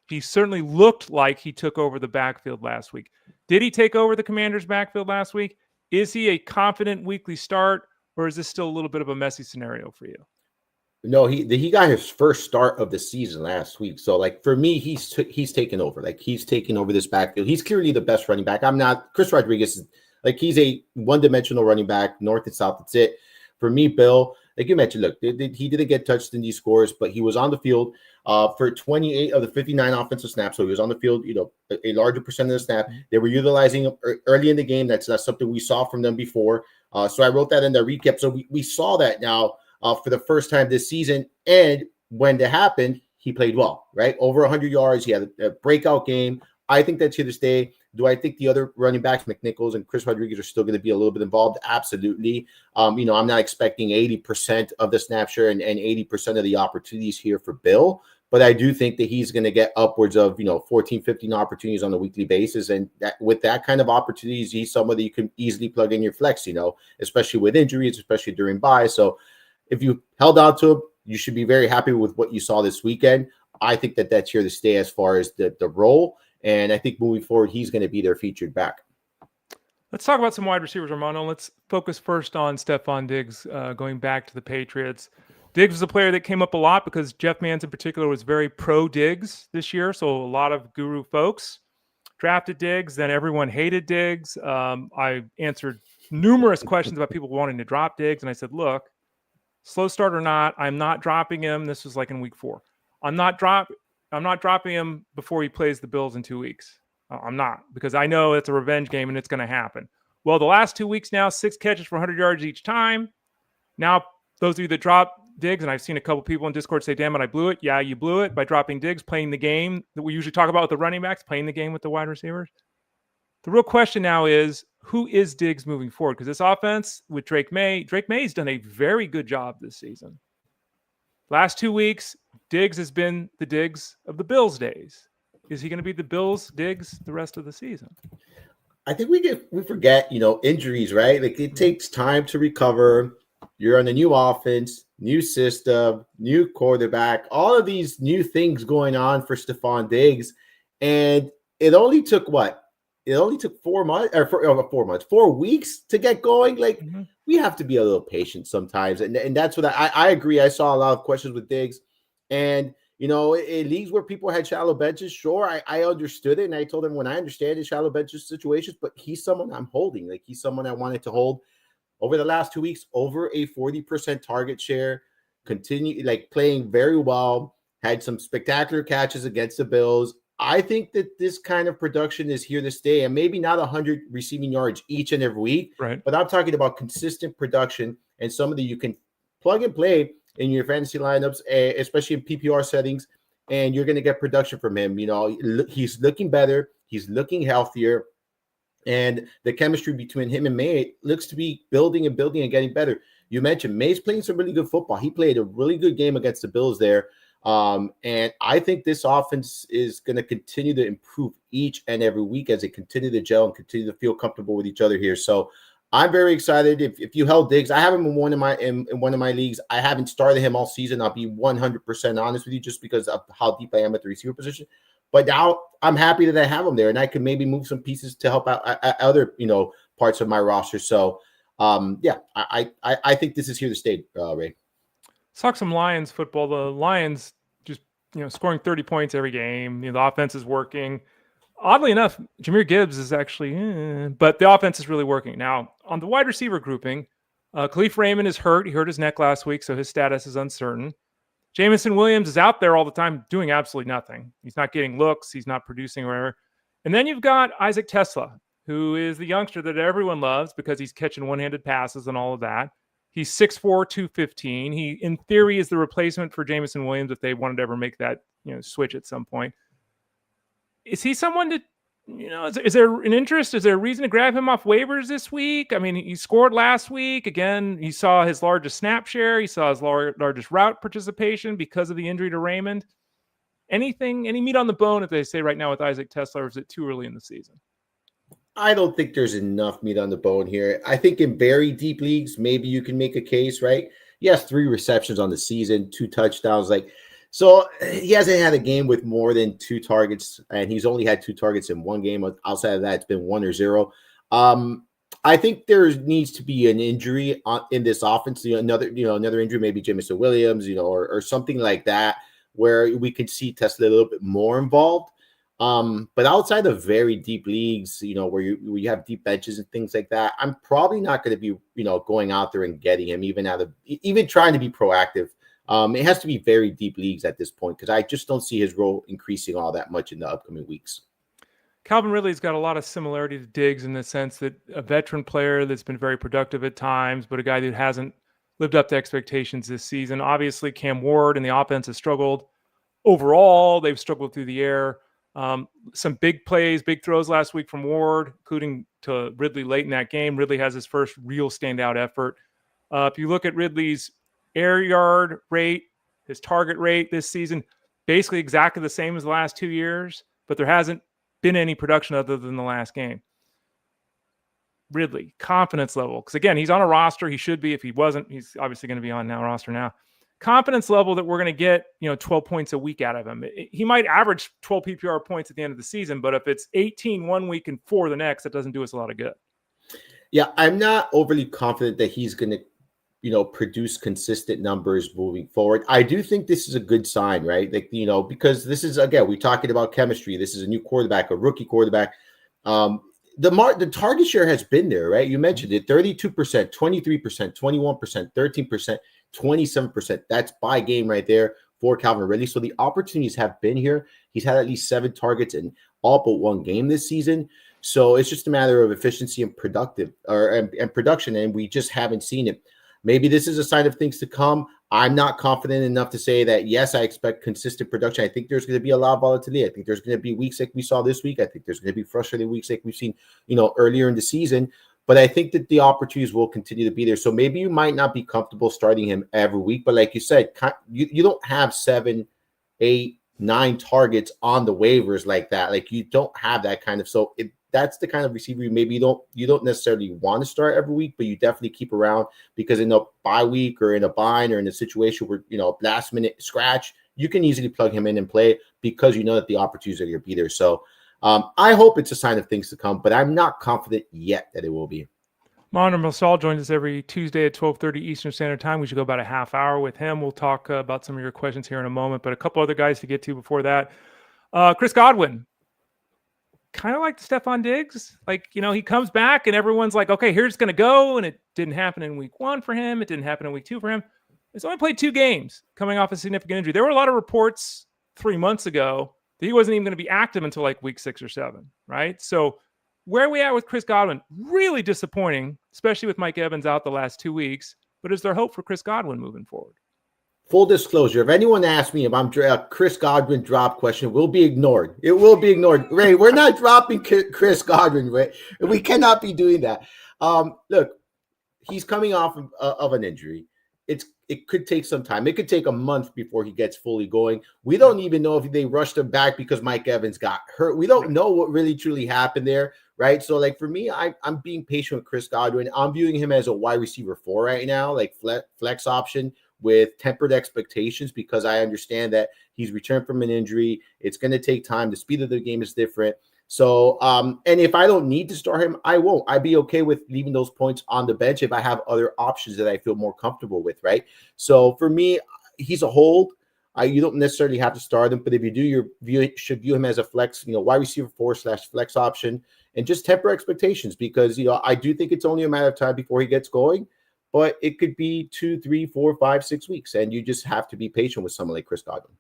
he certainly looked like he took over the backfield last week. Did he take over the Commanders' backfield last week? Is he a confident weekly start, or is this still a little bit of a messy scenario for you? No, he got his first start of the season last week. So, like, for me, he's taken over. Like, he's taken over this backfield. He's clearly the best running back. Chris Rodriguez, like, he's a one-dimensional running back, north and south. That's it. For me, Bill, like you mentioned, look, he didn't get touched in these scores, but he was on the field for 28 of the 59 offensive snaps. So he was on the field, a larger percent of the snap. They were utilizing him early in the game. That's something we saw from them before. So I wrote that in the recap. So we saw that now for the first time this season. And when that happened, he played well, right? Over 100 yards. He had a breakout game. I think that's here to stay. Do I think the other running backs, McNichols and Chris Rodriguez, are still going to be a little bit involved? Absolutely. I'm not expecting 80% of the snap share and 80% of the opportunities here for Bill, but I do think that he's going to get upwards of 14, 15 opportunities on a weekly basis, and with that kind of opportunities, he's somebody you can easily plug in your flex, especially with injuries, especially during bye. So if you held on to him, you should be very happy with what you saw this weekend. I think that that's here to stay as far as the role. And I think moving forward, he's going to be their featured back. Let's talk about some wide receivers, Armando. Let's focus first on Steffon Diggs, going back to the Patriots. Diggs was a player that came up a lot because Jeff Mans in particular was very pro Diggs this year. So a lot of guru folks drafted Diggs. Then everyone hated Diggs. I answered numerous questions about people wanting to drop Diggs. And I said, look, slow start or not, I'm not dropping him. This was like in week 4. I'm not dropping him before he plays the Bills in 2 weeks. I'm not, because I know it's a revenge game and it's going to happen. Well, the last 2 weeks now, 6 catches for 100 yards each time. Now, those of you that drop Diggs, and I've seen a couple people in Discord say, damn it, I blew it. Yeah, you blew it by dropping Diggs, playing the game that we usually talk about with the running backs, playing the game with the wide receivers. The real question now is, who is Diggs moving forward? Because this offense with Drake May's done a very good job this season. Last 2 weeks, Diggs has been the Diggs of the Bills days. Is he going to be the Bills Diggs the rest of the season? I think we forget, injuries, right? Like it takes time to recover. You're on a new offense, new system, new quarterback, all of these new things going on for Steffon Diggs. And it only took what? It only took 4 months or 4 months, 4 weeks to get going. Like we have to be a little patient sometimes. And that's what I agree. I saw a lot of questions with Diggs. And, in leagues where people had shallow benches, sure, I understood it. And I told them when I understand the shallow benches situations, but he's someone I'm holding. Like he's someone I wanted to hold over the last 2 weeks, over a 40% target share, continue like playing very well, had some spectacular catches against the Bills. I think that this kind of production is here to stay, and maybe not 100 receiving yards each and every week, right? But I'm talking about consistent production and somebody you can plug and play in your fantasy lineups, especially in PPR settings, and you're going to get production from him. He's looking better. He's looking healthier. And the chemistry between him and May looks to be building and getting better. You mentioned May's playing some really good football. He played a really good game against the Bills there. And I think this offense is going to continue to improve each and every week as they continue to gel and continue to feel comfortable with each other here. So I'm very excited. If you held Diggs, I have him in one of my leagues. I haven't started him all season. I'll be 100% honest with you, just because of how deep I am at the receiver position. But now I'm happy that I have him there, and I can maybe move some pieces to help out other parts of my roster. So I think this is here to stay, Ray. Let's talk some Lions football. The Lions just scoring 30 points every game. The offense is working. Oddly enough, Jahmyr Gibbs is actually, but the offense is really working. Now, on the wide receiver grouping, Khalif Raymond is hurt. He hurt his neck last week, so his status is uncertain. Jameson Williams is out there all the time doing absolutely nothing. He's not getting looks. He's not producing or whatever. And then you've got Isaac TeSlaa, who is the youngster that everyone loves because he's catching one-handed passes and all of that. He's 6'4", 215. He, in theory, is the replacement for Jameson Williams if they wanted to ever make that switch at some point. Is he someone to, is there an interest? Is there a reason to grab him off waivers this week? I mean, he scored last week. Again, he saw his largest snap share. He saw his largest route participation because of the injury to Raymond. Any meat on the bone, if they say right now with Isaac TeSlaa, or is it too early in the season? I don't think there's enough meat on the bone here. I think in very deep leagues, maybe you can make a case, right? He has 3 receptions on the season, 2 touchdowns. So he hasn't had a game with more than 2 targets, and he's only had 2 targets in 1 game. Outside of that, it's been 1 or 0. I think there needs to be an injury in this offense. Another injury, maybe Jameson Williams, or something like that, where we can see TeSlaa a little bit more involved. But outside of very deep leagues, where you have deep benches and things like that, I'm probably not going to be, going out there and getting him, even trying to be proactive. It has to be very deep leagues at this point, because I just don't see his role increasing all that much in the upcoming weeks. Calvin Ridley's got a lot of similarity to Diggs in the sense that a veteran player that's been very productive at times, but a guy that hasn't lived up to expectations this season. Obviously, Cam Ward and the offense has struggled overall, they've struggled through the air. Some big plays, big throws last week from Ward, including to Ridley late in that game. Ridley has his first real standout effort. If you look at Ridley's air yard rate, his target rate this season, basically exactly the same as the last 2 years, but there hasn't been any production other than the last game. Ridley, confidence level, because again, he's on a roster. He should be. If he wasn't, he's obviously going to be on roster now. Confidence level that we're going to get, 12 points a week out of him. He might average 12 PPR points at the end of the season, but if it's 18 one week and 4 the next, that doesn't do us a lot of good. Yeah, I'm not overly confident that he's going to, produce consistent numbers moving forward. I do think this is a good sign, right? Like, because this is, again, we're talking about chemistry. This is a new quarterback, a rookie quarterback. The target share has been there, right? You mentioned it, 32%, 23%, 21%, 13%, 27%. That's by game right there for Calvin Ridley. So the opportunities have been here. He's had at least 7 targets in all but 1 game this season. So it's just a matter of efficiency and production, and we just haven't seen it. Maybe this is a sign of things to come. I'm not confident enough to say that, yes, I expect consistent production. I think there's going to be a lot of volatility. I think there's going to be weeks like we saw this week. I think there's going to be frustrating weeks like we've seen, earlier in the season. But I think that the opportunities will continue to be there. So maybe you might not be comfortable starting him every week. But like you said, you don't have 7, 8, 9 targets on the waivers like that. Like you don't have that kind of. So that's the kind of receiver maybe you don't necessarily want to start every week, but you definitely keep around, because in a bye week or in a bind or in a situation where, last minute scratch, you can easily plug him in and play, because you know that the opportunities are going to be there. So I hope it's a sign of things to come, but I'm not confident yet that it will be. Marsal joins us every Tuesday at 12:30 Eastern Standard Time. We should go about a half hour with him. We'll talk about some of your questions here in a moment, but a couple other guys to get to before that. Chris Godwin, kind of like the Steffon Diggs. Like, he comes back and everyone's like, okay, here's going to go. And it didn't happen in week 1 for him. It didn't happen in week 2 for him. He's only played 2 games coming off a significant injury. There were a lot of reports 3 months ago that he wasn't even going to be active until like week 6 or 7, right? So where are we at with Chris Godwin? Really disappointing, especially with Mike Evans out the last 2 weeks. But is there hope for Chris Godwin moving forward? Full disclosure, if anyone asks me if I'm a Chris Godwin drop question, will be ignored. It will be ignored. Ray, we're not dropping Chris Godwin, Ray. We cannot be doing that. Look, he's coming off of an injury. It could take some time. It could take a month before he gets fully going. We don't even know if they rushed him back because Mike Evans got hurt. We don't know what really truly happened there, right? So, like, for me, I'm being patient with Chris Godwin. I'm viewing him as a wide receiver 4 right now, like flex option with tempered expectations, because I understand that he's returned from an injury. It's going to take time. The speed of the game is different. So, and if I don't need to start him, I won't. I'd be okay with leaving those points on the bench if I have other options that I feel more comfortable with, right? So for me, he's a hold. You don't necessarily have to start him, but if you do, you should view him as a flex, wide receiver 4/flex option, and just temper expectations, because, I do think it's only a matter of time before he gets going. But it could be 2, 3, 4, 5, 6 weeks, and you just have to be patient with someone like Chris Godwin.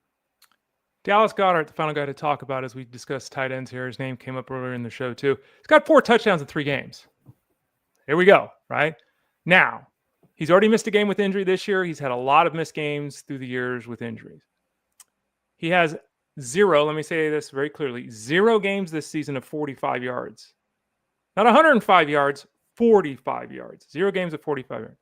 Dallas Goedert, the final guy to talk about as we discuss tight ends here. His name came up earlier in the show too. He's got 4 touchdowns in 3 games. Here we go, right? Now, he's already missed a game with injury this year. He's had a lot of missed games through the years with injuries. He has 0, let me say this very clearly, 0 games this season of 45 yards. Not 105 yards, 45 yards. 0 games of 45 yards.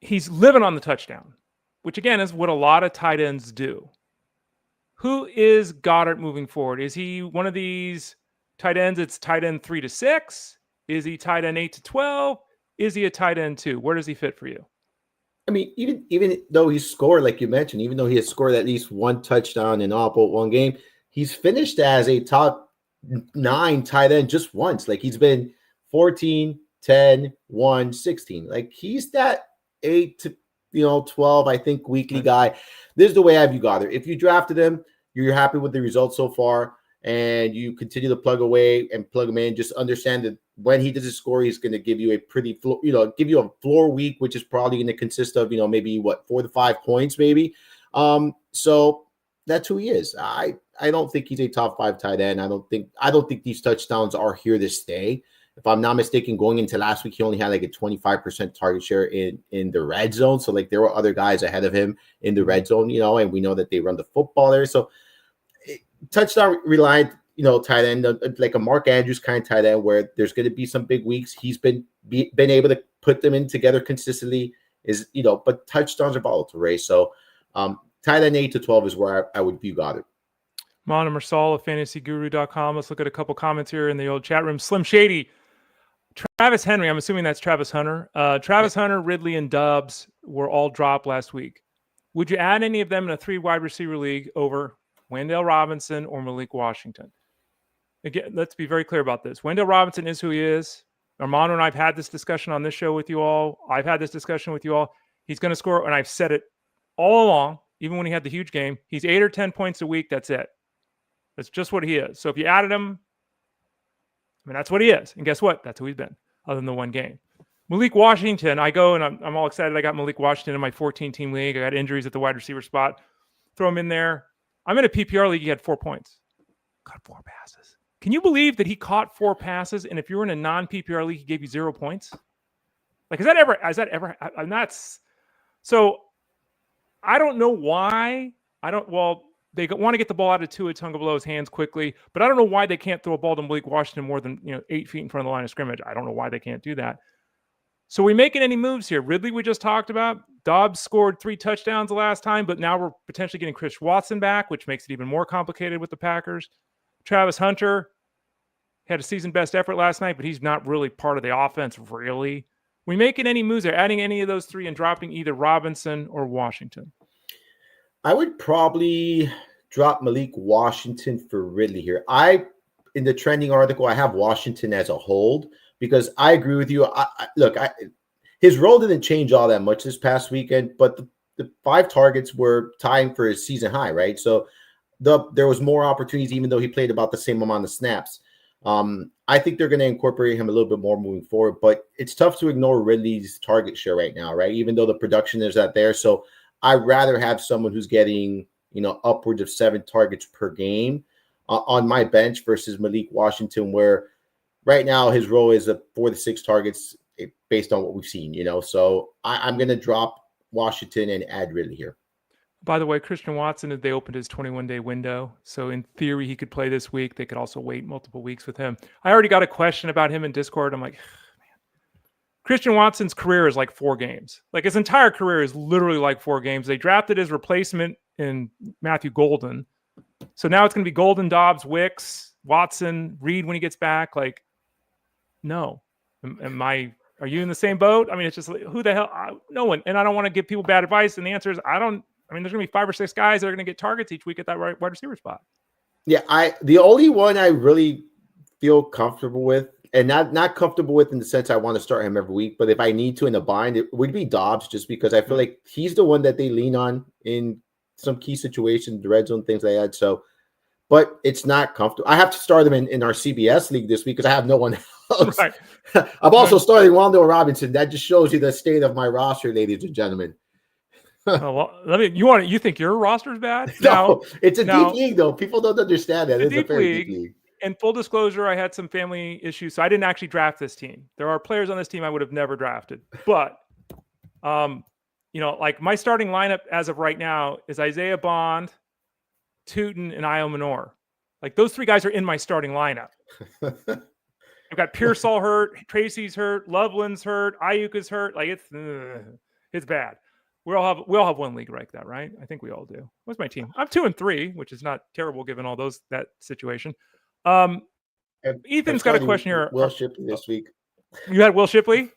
He's living on the touchdown, which again is what a lot of tight ends do. Who is Goedert moving forward? Is he one of these tight ends? It's tight end 3 to 6. Is he tight end 8 to 12? Is he a tight end 2? Where does he fit for you? I mean, even though he's scored, like you mentioned, even though he has scored at least 1 touchdown in all but 1 game, he's finished as a top 9 tight end just once. Like, he's been 14, 10, 1, 16. Like, he's that 8 to 12, I think, weekly guy. This is the way I view Goedert. If you drafted him, you're happy with the results so far, and you continue to plug away and plug him in, just understand that when he doesn't score, he's going to give you a pretty, give you a floor week, which is probably going to consist of, maybe 4 to 5 points, maybe. So that's who he is. I don't think he's a top 5 tight end. I don't think these touchdowns are here to stay. if I'm not mistaken, going into last week, he only had like a 25% target share in the red zone. So like there were other guys ahead of him in the red zone, and we know that they run the football there. So touchdown reliant, tight end, like a Mark Andrews kind of tight end, where there's going to be some big weeks. He's been able to put them in together consistently. But touchdowns are volatile, Ray. So tight end 8 to 12 is where I would view Goddard. Marsal of fantasyguru.com. Let's look at a couple comments here in the old chat room. Slim Shady, Travis Henry. I'm assuming that's Travis Hunter. Hunter, Ridley, and Dobbs were all dropped last week. Would you add any of them in a 3 wide receiver league over Wendell Robinson or Malik Washington? Again, let's be very clear about this. Wendell Robinson is who he is. Armando and I have had this discussion on this show with you all. I've had this discussion with you all. He's going to score, and I've said it all along, even when he had the huge game. He's 8 or 10 points a week. That's it. That's just what he is. So if you added him, that's what he is. And guess what? That's who he's been, other than the one game. Malik Washington, I go and I'm all excited. I got Malik Washington in my 14-team league. I got injuries at the wide receiver spot. Throw him in there. I'm in a PPR league. He had 4 points. Caught 4 passes. Can you believe that he caught 4 passes? And if you're in a non-PPR league, he gave you 0 points? Like, is that ever, I'm not. So I don't know why. They want to get the ball out of Tua Tagovailoa's hands quickly, but I don't know why they can't throw a ball to Malik Washington more than 8 feet in front of the line of scrimmage. I don't know why they can't do that. So are we making any moves here? Ridley, we just talked about. Dobbs scored 3 touchdowns the last time, but now we're potentially getting Chris Watson back, which makes it even more complicated with the Packers. Travis Hunter had a season best effort last night, but he's not really part of the offense, really. We making any moves there, adding any of those 3 and dropping either Robinson or Washington? I would probably drop Malik Washington for Ridley here. In the trending article, I have Washington as a hold because I agree with you. His role didn't change all that much this past weekend, but the 5 targets were tying for his season high, right? So there was more opportunities, even though he played about the same amount of snaps. I think they're going to incorporate him a little bit more moving forward, but it's tough to ignore Ridley's target share right now, right? Even though the production is not there. So I'd rather have someone who's getting, upwards of 7 targets per game on my bench versus Malik Washington, where right now his role is 4 to 6 targets based on what we've seen, So I'm going to drop Washington and add Ridley here. By the way, Christian Watson, they opened his 21-day window. So in theory, he could play this week. They could also wait multiple weeks with him. I already got a question about him in Discord. I'm like, Christian Watson's career is like 4 games. Like his entire career is literally like 4 games. They drafted his replacement in Matthew Golden. So now it's going to be Golden, Dobbs, Wicks, Watson, Reed when he gets back. Like, no. Are you in the same boat? It's just like, who the hell? No one. And I don't want to give people bad advice. And the answer is there's going to be 5 or 6 guys that are going to get targets each week at that wide receiver spot. Yeah, the only one I really feel comfortable with, and not comfortable with in the sense I want to start him every week, but if I need to in a bind, it would be Dobbs, just because I feel like he's the one that they lean on in some key situations, the red zone, things like that. So, but it's not comfortable. I have to start him in our CBS league this week because I have no one else. Right. I'm also starting Wendell Robinson. That just shows you the state of my roster, ladies and gentlemen. You think your roster's bad? No, it's a deep league, though. People don't understand that. It's a very deep league. And full disclosure, I had some family issues, so I didn't actually draft this team. There are players on this team I would have never drafted. But, like my starting lineup as of right now is Isaiah Bond, Tootin, and Io Manor. Like those 3 guys are in my starting lineup. I've got Pearsall hurt, Tracy's hurt, Loveland's hurt, Ayuk is hurt. Like it's bad. We all have one league like that, right? I think we all do. What's my team? I'm 2-3, which is not terrible given all that situation. Ethan's got a question here. Will Shipley this week. You had Will Shipley?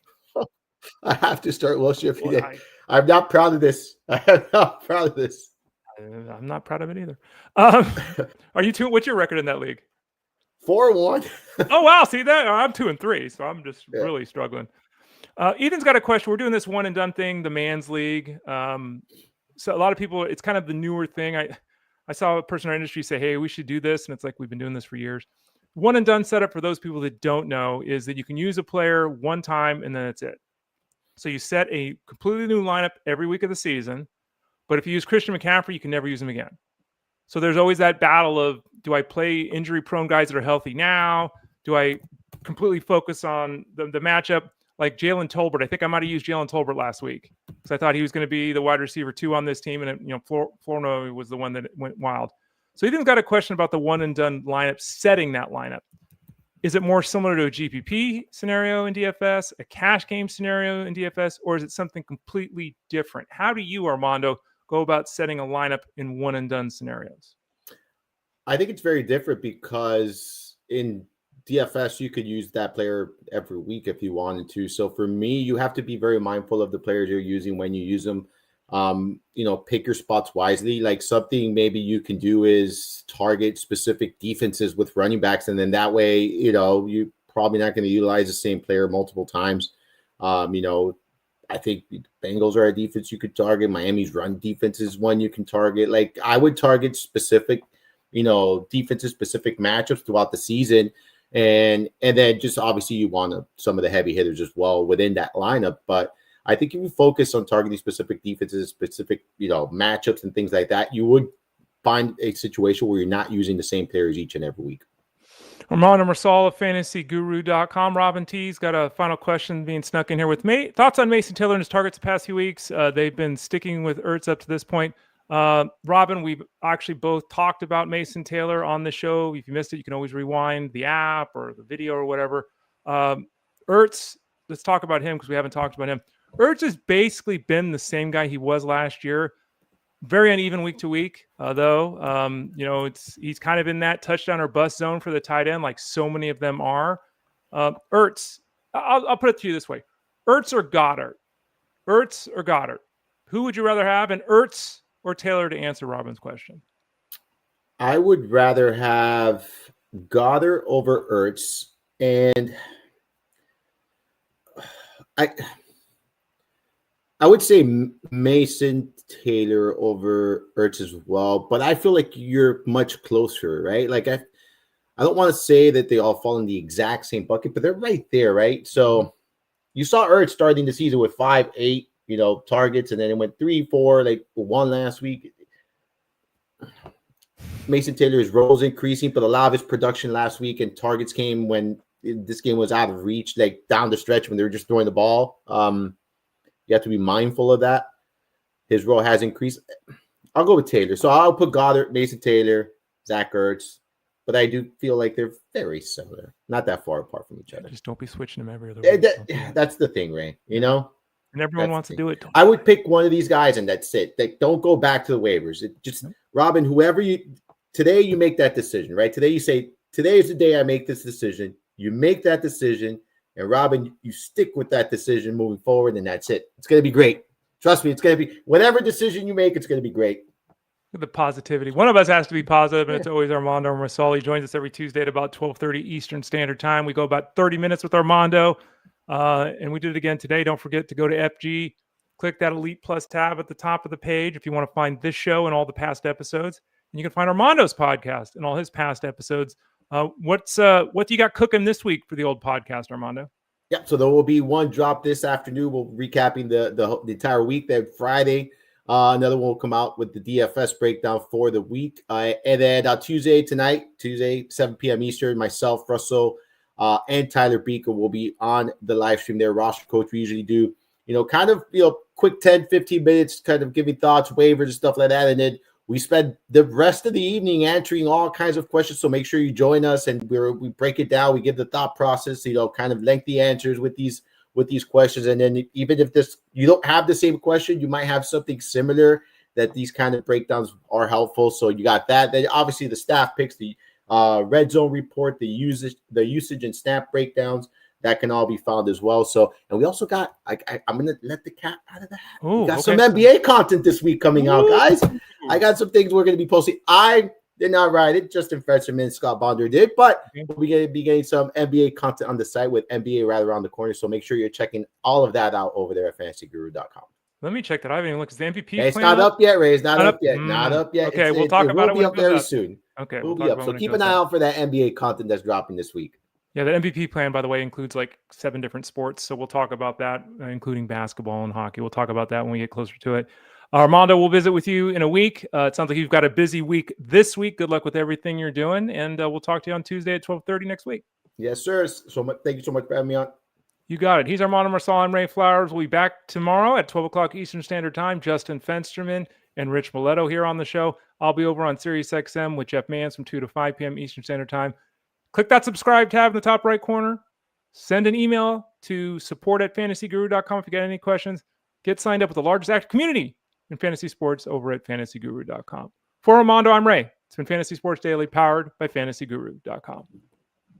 I have to start Will Shipley. I'm not proud of this. I'm not proud of this. I'm not proud of it either. Are you 2? What's your record in that league? 4-1. Oh wow! See that? I'm 2-3, so I'm just really struggling. Ethan's got a question. We're doing this one and done thing, the man's league. So a lot of people, it's kind of the newer thing. I saw a person in our industry say, "Hey, we should do this," and it's like we've been doing this for years. One and done setup, for those people that don't know, is that you can use a player one time and then that's it. So you set a completely new lineup every week of the season. But if you use Christian McCaffrey, you can never use him again. So there's always that battle of, do I play injury-prone guys that are healthy now? Do I completely focus on the matchup, like Jalen Tolbert. I think I might have used Jalen Tolbert last week because I thought he was going to be the wide receiver 2 on this team, and Florno was the one that went wild. So Ethan's got a question about the one and done lineup, setting that lineup. Is it more similar to a GPP scenario in DFS, a cash game scenario in DFS, or is it something completely different? How do you, Armando, go about setting a lineup in one and done scenarios? I think it's very different because in DFS, you could use that player every week if you wanted to. So for me, you have to be very mindful of the players you're using when you use them. Pick your spots wisely. Like something maybe you can do is target specific defenses with running backs. And then that way, you're probably not going to utilize the same player multiple times. I think Bengals are a defense you could target. Miami's run defense is one you can target. Like I would target specific, defensive specific matchups throughout the season. And then just obviously you want some of the heavy hitters as well within that lineup. But I think if you focus on targeting specific defenses, specific, matchups and things like that, you would find a situation where you're not using the same players each and every week. Armando Marsal of fantasyguru.com. Robin T's got a final question being snuck in here with me. Thoughts on Mason Taylor and his targets the past few weeks? They've been sticking with Ertz up to this point. Robin, we've actually both talked about Mason Taylor on the show. If you missed it, you can always rewind the app or the video or whatever. Ertz, let's talk about him because we haven't talked about him. Ertz has basically been the same guy he was last year. Very uneven week to week, though. He's kind of in that touchdown or bust zone for the tight end, like so many of them are. Ertz, I'll put it to you this way: Ertz or Goedert? Ertz or Goedert? Who would you rather have, and Ertz or Taylor, to answer Robin's question? I would rather have Goedert over Ertz, and I would say Mason Taylor over Ertz as well, but I feel like you're much closer, right? Like I don't want to say that they all fall in the exact same bucket, but they're right there, right? So you saw Ertz starting the season with 5-8, targets, and then it went 3-4, like 1 last week. Mason Taylor's roles increasing, but a lot of his production last week and targets came when this game was out of reach, like down the stretch when they were just throwing the ball. You have to be mindful of that. His role has increased. I'll go with Taylor. So I'll put Goedert, Mason Taylor, Zach Ertz, but I do feel like they're very similar, not that far apart from each other. Just don't be switching them every other week. That's the thing, Ray. And everyone wants to do it. I would pick one of these guys, and that's it. Like, don't go back to the waivers. Robin, whoever today you make that decision, right? Today you say, today is the day I make this decision. You make that decision, and Robin, you stick with that decision moving forward, and that's it. It's going to be great. Trust me, it's going to be whatever decision you make, it's going to be great. The positivity. One of us has to be positive, and it's always Armando Marsal. He joins us every Tuesday at about 12:30 Eastern Standard Time. We go about 30 minutes with Armando, and we did it again today. Don't forget to go to FG, click that Elite Plus tab at the top of the page if you want to find this show and all the past episodes. And you can find Armando's podcast and all his past episodes. What do you got cooking this week for the old podcast, Armando? Yeah, so there will be one drop this afternoon. We'll recapping the entire week. Then Friday, another one will come out with the DFS breakdown for the week. And then Tuesday, 7 p.m. Eastern, myself, Russell, and Tyler Beaker will be on the live stream there. Roster Coach, we usually do, quick 10, 15 minutes, kind of giving thoughts, waivers, and stuff like that. And then we spend the rest of the evening answering all kinds of questions. So make sure you join us, and we break it down. We give the thought process, kind of lengthy answers with these questions. And then even if you don't have the same question, you might have something similar that these kind of breakdowns are helpful. So you got that. Then obviously the staff picks, the red zone report, the usage and snap breakdowns. That can all be found as well. So, and we also got, I'm going to let the cat out of the hat. We got some NBA content this week coming out, guys. I got some things we're going to be posting. I did not write it. Justin Fetcherman and Scott Bonder did, but we're going to be getting some NBA content on the site with NBA right around the corner. So make sure you're checking all of that out over there at fantasyguru.com. Let me check that. I haven't even looked. Is the MVP it's not up yet, Ray. It's not up yet. Not up yet. Okay, we'll talk about it. We'll be up very soon. Okay. We'll be up. So keep an eye out for that NBA content that's dropping this week. Yeah, the MVP plan, by the way, includes like 7 different sports. So we'll talk about that, including basketball and hockey. We'll talk about that when we get closer to it. Armando, we'll visit with you in a week. It sounds like you've got a busy week this week. Good luck with everything you're doing. And we'll talk to you on Tuesday at 12:30 next week. Yes, sir. So much. Thank you so much for having me on. You got it. He's Armando Marsal. I'm Ray Flowers. We'll be back tomorrow at 12 o'clock Eastern Standard Time. Justin Fensterman and Rich Mileto here on the show. I'll be over on Sirius XM with Jeff Mans from 2 to 5 p.m. Eastern Standard Time. Click that subscribe tab in the top right corner. Send an email to support@fantasyguru.com if you got any questions. Get signed up with the largest active community in fantasy sports over at fantasyguru.com. For Armando, I'm Ray. It's been Fantasy Sports Daily, powered by fantasyguru.com.